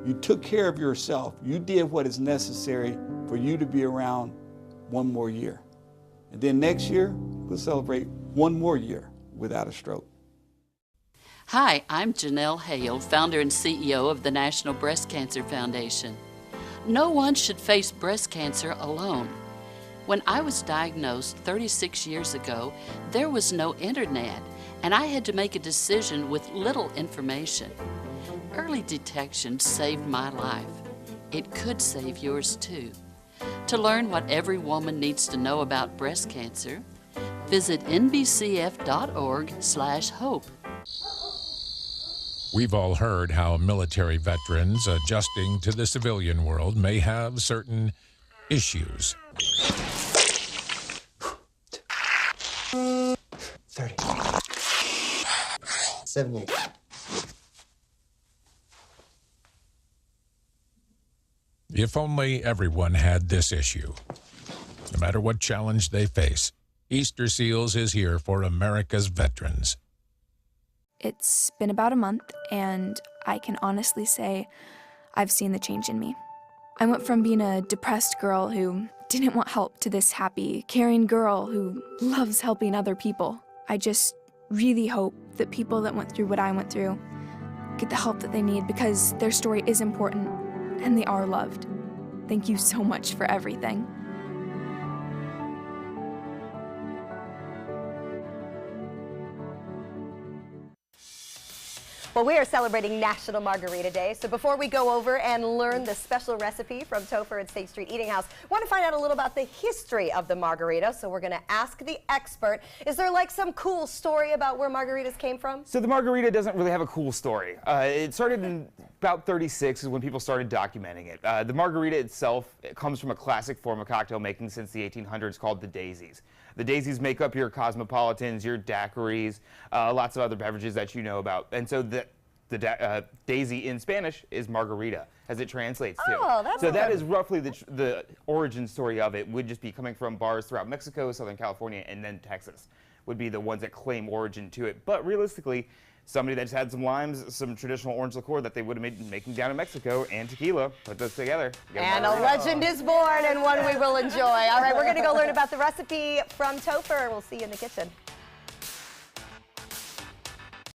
Speaker 17: You took care of yourself. You did what is necessary for you to be around one more year. And then next year, we'll celebrate one more year without a stroke.
Speaker 20: Hi, I'm Janelle Hale, founder and CEO of the National Breast Cancer Foundation. No one should face breast cancer alone. When I was diagnosed 36 years ago, there was no internet, and I had to make a decision with little information. Early detection saved my life. It could save yours too. To learn what every woman needs to know about breast cancer, visit nbcf.org/hope.
Speaker 26: We've all heard how military veterans adjusting to the civilian world may have certain issues.
Speaker 17: 30. 78.
Speaker 26: If only everyone had this issue. No matter what challenge they face, Easter Seals is here for America's veterans. It's been about a month, and I can honestly say I've seen the change in me. I went from being a depressed girl who didn't want help to this happy, caring girl who loves helping other people. I just really hope that people that went through what I went through get the help that they need, because their story is important and they are loved. Thank you so much for everything.
Speaker 1: Well, we are celebrating National Margarita Day, so before we go over and learn the special recipe from Topher and State Street Eating House, we want to find out a little about the history of the margarita, so we're going to ask the expert, is there like some cool story about where margaritas came from?
Speaker 5: So the margarita doesn't really have a cool story. It started in about 36 is when people started documenting it. The margarita itself comes from a classic form of cocktail making since the 1800s called the daisies. The daisies make up your cosmopolitans, your daiquiris, lots of other beverages that you know about. And so the daisy in Spanish is margarita, as it translates to.
Speaker 1: Oh, that's
Speaker 5: so that is roughly the origin story of it. Would just be coming from bars throughout Mexico, Southern California, and then Texas would be the ones that claim origin to it. But realistically, somebody that's had some limes, some traditional orange liqueur that they would have been making down in Mexico, and tequila, put those together.
Speaker 1: And a legend is born, and one we will enjoy. All right, we're going to go learn about the recipe from Topher. We'll see you in the kitchen.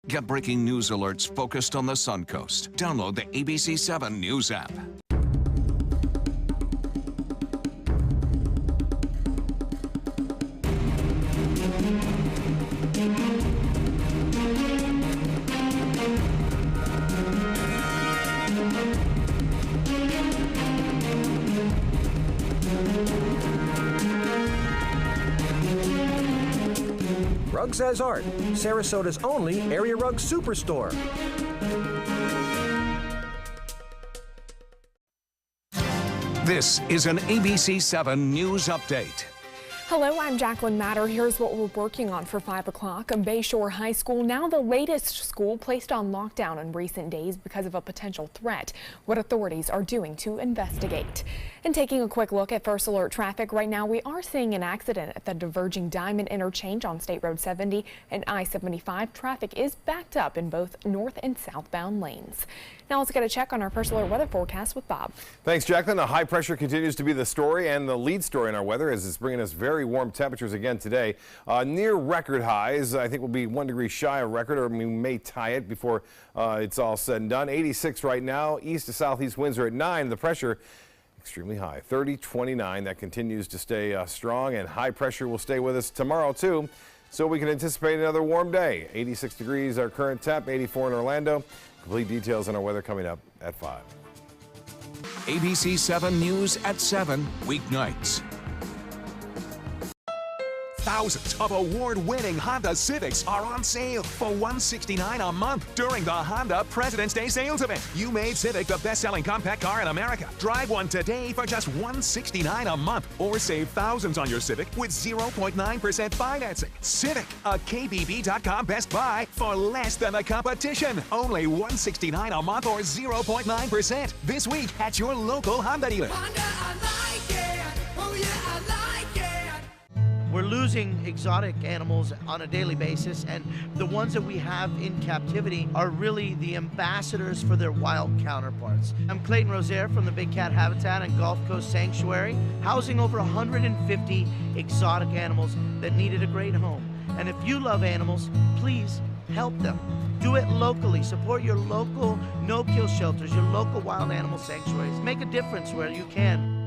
Speaker 10: Get breaking news alerts focused on the Suncoast. Download the ABC 7 News app.
Speaker 18: Rugs as Art, Sarasota's only area rug superstore.
Speaker 10: This is an ABC 7 News Update.
Speaker 21: Hello, I'm Jacqueline Matter. Here's what we're working on for 5 o'clock. Bayshore High School, now the latest school placed on lockdown in recent days because of a potential threat. What authorities are doing to investigate. And taking a quick look at First Alert traffic right now, we are seeing an accident at the diverging Diamond interchange on State Road 70 and I-75. Traffic is backed up in both north and southbound lanes. Now let's get a check on our First Alert weather forecast with Bob.
Speaker 8: Thanks, Jacqueline. The high pressure continues to be the story and the lead story in our weather as it's bringing us very warm temperatures again today. Near record highs. I think we'll be 1 degree shy of record, or we may tie it before it's all said and done. 86 right now. East to southeast winds are at 9. The pressure extremely high, 30-29. That continues to stay strong, and high pressure will stay with us tomorrow too. So we can anticipate another warm day. 86 degrees our current temp, 84 in Orlando. Complete details on our weather coming up at 5.
Speaker 10: ABC 7 News at 7 weeknights.
Speaker 22: Thousands of award-winning Honda Civics are on sale for $169 a month during the Honda President's Day sales event. You made Civic the best-selling compact car in America. Drive one today for just $169 a month, or save thousands on your Civic with 0.9% financing. Civic, a KBB.com Best Buy for less than the competition. Only $169 a month or 0.9% this week at your local Honda dealer.
Speaker 23: Honda, I like it. Oh yeah, I like it.
Speaker 24: We're losing exotic animals on a daily basis, and the ones that we have in captivity are really the ambassadors for their wild counterparts. I'm Clayton Rozier from the Big Cat Habitat and Gulf Coast Sanctuary, housing over 150 exotic animals that needed a great home. And if you love animals, please help them. Do it locally. Support your local no-kill shelters, your local wild animal sanctuaries. Make a difference where you can.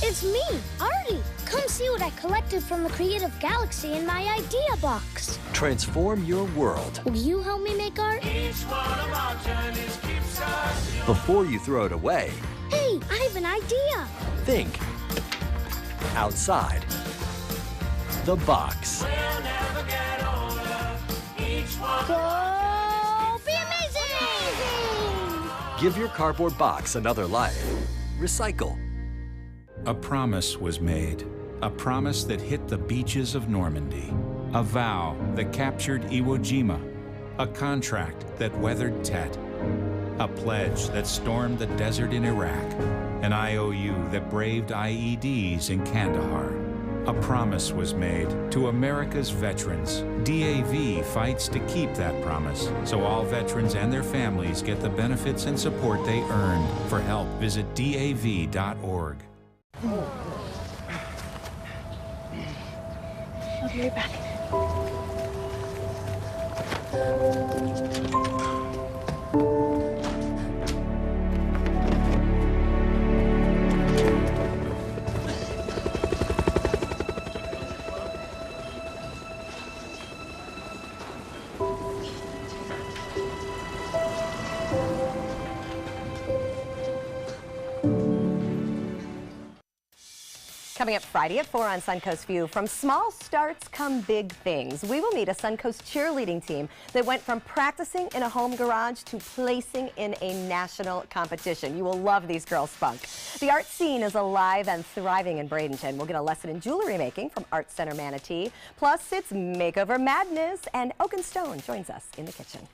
Speaker 25: It's me, Artie. Come see what I collected from the Creative Galaxy in my idea box.
Speaker 27: Transform your world.
Speaker 25: Will you help me make art?
Speaker 23: Each one of our journeys keeps us young.
Speaker 27: Before you throw it away,
Speaker 25: Hey, I have an idea.
Speaker 27: think outside the box.
Speaker 23: We'll never get older. Each one
Speaker 25: Go be amazing!
Speaker 27: Give your cardboard box another life. Recycle.
Speaker 28: A promise was made, a promise that hit the beaches of Normandy, a vow that captured Iwo Jima, a contract that weathered Tet, a pledge that stormed the desert in Iraq, an IOU that braved IEDs in Kandahar. A promise was made to America's veterans. DAV fights to keep that promise, so all veterans and their families get the benefits and support they earned. For help, visit DAV.org.
Speaker 23: I'll be right back.
Speaker 1: Coming up Friday at 4 on Suncoast View, from small starts come big things. We will meet a Suncoast cheerleading team that went from practicing in a home garage to placing in a national competition. You will love these girls' spunk. The art scene is alive and thriving in Bradenton. We'll get a lesson in jewelry making from Art Center Manatee. Plus, it's makeover madness, and Oaken Stone joins us in the kitchen.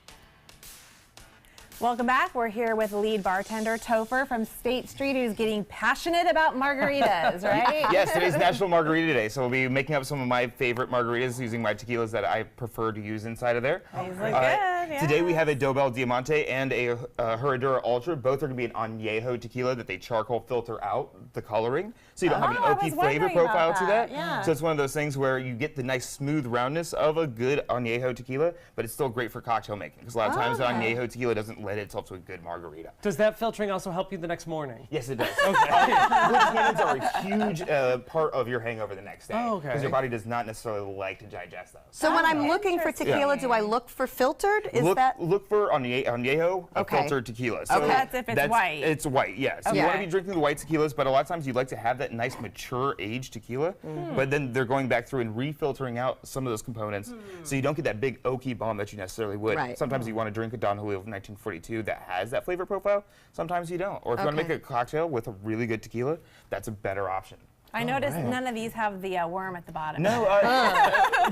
Speaker 3: Welcome back. We're here with lead bartender Topher from State Street, who's getting passionate about margaritas, right?
Speaker 5: Yes, today's National Margarita Day, so we'll be making up some of my favorite margaritas using my tequilas that I prefer to use inside of there.
Speaker 3: These look good, yeah.
Speaker 5: Today we have a Dobel Diamante and a Herradura Ultra. Both are going to be an añejo tequila that they charcoal filter out the coloring, so you don't have an oaky flavor profile to that.
Speaker 3: Yeah.
Speaker 5: So it's one of those things where you get the nice smooth roundness of a good añejo tequila, but it's still great for cocktail making, because a lot of times an añejo tequila doesn't lend itself to a good margarita.
Speaker 2: Does that filtering also help you the next morning?
Speaker 5: Yes, it does. Okay. Wood tannins are a huge part of your hangover the next day.
Speaker 2: Oh, okay.
Speaker 5: Because your body does not necessarily like to digest those.
Speaker 1: So when I'm looking for tequila, do I look for filtered?
Speaker 5: Look for añejo, a filtered tequila. So
Speaker 3: that's if it's white.
Speaker 5: It's white, yes. Yeah. So you want to be drinking the white tequilas, but a lot of times you'd like to have that nice mature aged tequila, but then they're going back through and refiltering out some of those components, so you don't get that big oaky bomb that you necessarily would.
Speaker 1: Right.
Speaker 5: Sometimes you want to drink a Don Julio of 1942 that has that flavor profile. Sometimes you don't. Or if you want to make a cocktail with a really good tequila, that's a better option.
Speaker 3: I noticed none of these have the worm at the bottom.
Speaker 5: No,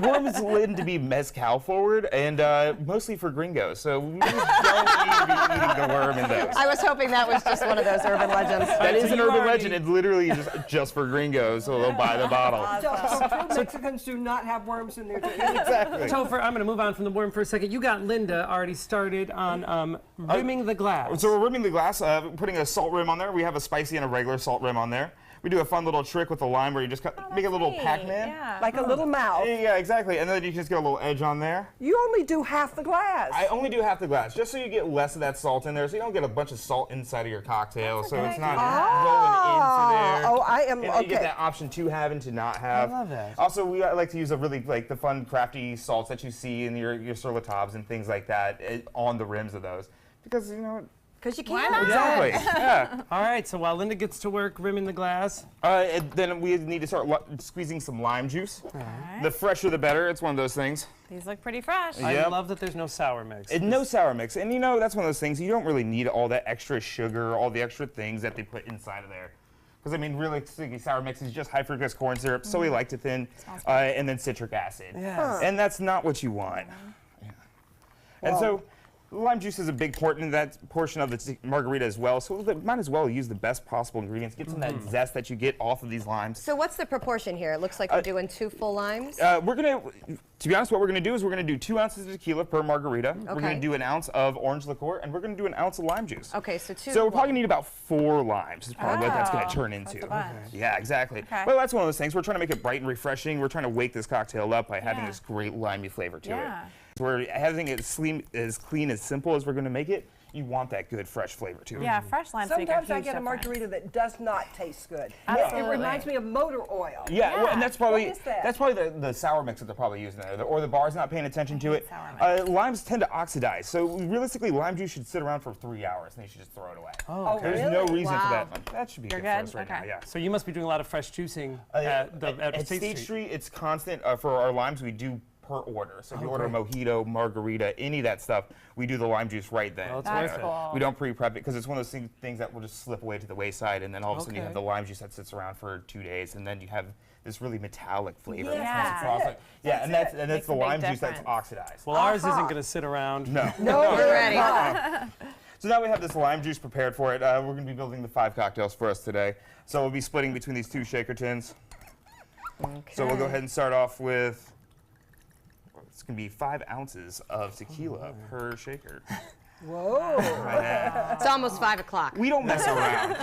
Speaker 5: worm is led to be mezcal forward and mostly for gringos, so we don't need to be eating the worm in those.
Speaker 1: I was hoping that was just one of those urban legends.
Speaker 5: That is an urban legend. It's literally just for gringos, so they'll buy the bottle.
Speaker 4: So Mexicans do not have worms in their tequila.
Speaker 5: Exactly.
Speaker 2: Topher, I'm going to move on from the worm for a second. You got Linda already started on rimming the glass.
Speaker 5: So we're rimming the glass, putting a salt rim on there. We have a spicy and a regular salt rim on there. We do a fun little trick with the lime where you just make a little Pac-Man.
Speaker 3: Yeah.
Speaker 4: Like a little mouth.
Speaker 5: Yeah, exactly. And then you just get a little edge on there.
Speaker 4: You only do half the glass.
Speaker 5: I only do half the glass, just so you get less of that salt in there, so you don't get a bunch of salt inside of your cocktail, so it's not rolling into there.
Speaker 4: Oh, I am,
Speaker 5: and you get that option to have and to not have.
Speaker 2: I love that.
Speaker 5: Also, we like to use a really, the fun, crafty salts that you see in your sur la tables and things like that on the rims of those. Because, you know,
Speaker 1: because you can.
Speaker 5: Exactly. Yeah.
Speaker 2: All right, so while Linda gets to work rimming the glass.
Speaker 5: Then we need to start squeezing some lime juice.
Speaker 3: Right.
Speaker 5: The fresher the better. It's one of those things.
Speaker 3: These look pretty fresh.
Speaker 2: I love that there's no sour mix.
Speaker 5: No sour mix. And you know, that's one of those things. You don't really need all that extra sugar, all the extra things that they put inside of there. Because, I mean, really, sour mix is just high fructose corn syrup, soy lecithin, and then citric acid.
Speaker 4: Yes.
Speaker 5: And that's not what you want. Yeah. And so, lime juice is a big portion of the margarita as well, so we might as well use the best possible ingredients, get some of that zest that you get off of these limes.
Speaker 1: So what's the proportion here? It looks like we're doing 2 full limes.
Speaker 5: We're going to be honest, what we're going to do is we're going to do 2 ounces of tequila per margarita.
Speaker 1: Okay.
Speaker 5: We're going to do an ounce of orange liqueur, and we're going to do an ounce of lime juice.
Speaker 1: Okay, so 2.
Speaker 5: So we're probably going to need about 4 limes is probably what that's going to turn into.
Speaker 3: That's a bunch.
Speaker 5: Yeah, exactly.
Speaker 3: Okay.
Speaker 5: Well, that's one of those things. We're trying to make it bright and refreshing. We're trying to wake this cocktail up by having this great limey flavor to it. So we're having it as clean, as simple as we're going to make it. You want that good, fresh flavor to it.
Speaker 3: Yeah, fresh limes make a
Speaker 4: Sometimes I
Speaker 3: huge
Speaker 4: get a
Speaker 3: difference.
Speaker 4: margarita that does not taste good.
Speaker 3: Absolutely.
Speaker 4: It reminds me of motor oil.
Speaker 5: Yeah, well, and that's probably
Speaker 4: What is that?
Speaker 5: that's probably the sour mix that they're probably using there, or the bar's not paying attention to it. Limes tend to oxidize, so realistically, lime juice should sit around for 3 hours, and you should just throw it away.
Speaker 2: Oh, okay.
Speaker 5: There's no reason for that. That should be
Speaker 3: You're
Speaker 5: good for
Speaker 3: good?
Speaker 5: us right
Speaker 3: Okay.
Speaker 5: now. Yeah.
Speaker 2: So you must be doing a lot of fresh juicing at
Speaker 5: State Street. It's constant for our limes. We do per order. So if you order a mojito, margarita, any of that stuff, we do the lime juice right then.
Speaker 2: Oh, that's
Speaker 3: cool.
Speaker 5: We don't pre-prep it because it's one of those things that will just slip away to the wayside, and then all of a sudden you have the lime juice that sits around for 2 days, and then you have this really metallic flavor.
Speaker 3: Yeah.
Speaker 5: And that's the lime juice that's
Speaker 3: difference.
Speaker 5: oxidized.
Speaker 2: Well, ours isn't going to sit around.
Speaker 5: No.
Speaker 1: We're ready.
Speaker 5: So now we have this lime juice prepared for it. We're going to be building the 5 cocktails for us today. So we'll be splitting between these 2 shaker tins.
Speaker 1: Okay.
Speaker 5: So we'll go ahead and start off with, it's going to be 5 ounces of tequila per shaker.
Speaker 4: Whoa.
Speaker 1: It's almost 5 o'clock.
Speaker 5: We don't mess around.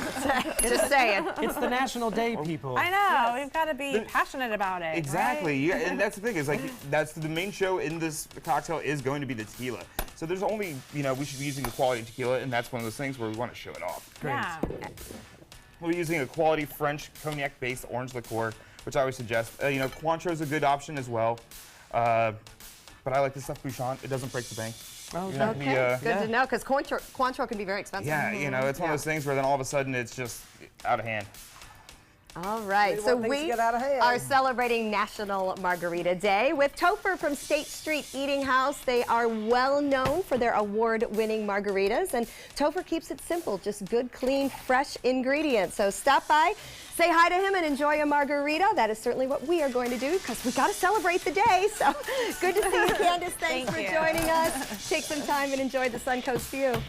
Speaker 1: Just saying.
Speaker 2: It's the National Day, people.
Speaker 3: I know. We've got to be passionate about it.
Speaker 5: Exactly.
Speaker 3: Right?
Speaker 5: Yeah, and that's the thing, is that's the main show in this cocktail is going to be the tequila. So there's only, we should be using the quality tequila, and that's one of those things where we want to show it off.
Speaker 2: Great.
Speaker 3: Yeah.
Speaker 5: We're using a quality French cognac-based orange liqueur, which I always suggest. Cointreau is a good option as well. But I like the stuff Bouchon. It doesn't break the bank.
Speaker 1: Okay, good to know, because Cointreau can be very expensive.
Speaker 5: Yeah, it's one of those things where then all of a sudden it's just out of hand.
Speaker 1: All right, so we are celebrating National Margarita Day with Topher from State Street Eating House. They are well known for their award-winning margaritas, and Topher keeps it simple, just good, clean, fresh ingredients. So stop by, say hi to him, and enjoy a margarita. That is certainly what we are going to do because we got to celebrate the day. So good to see you, Candace. Thanks for joining us. Take some time and enjoy the Suncoast view.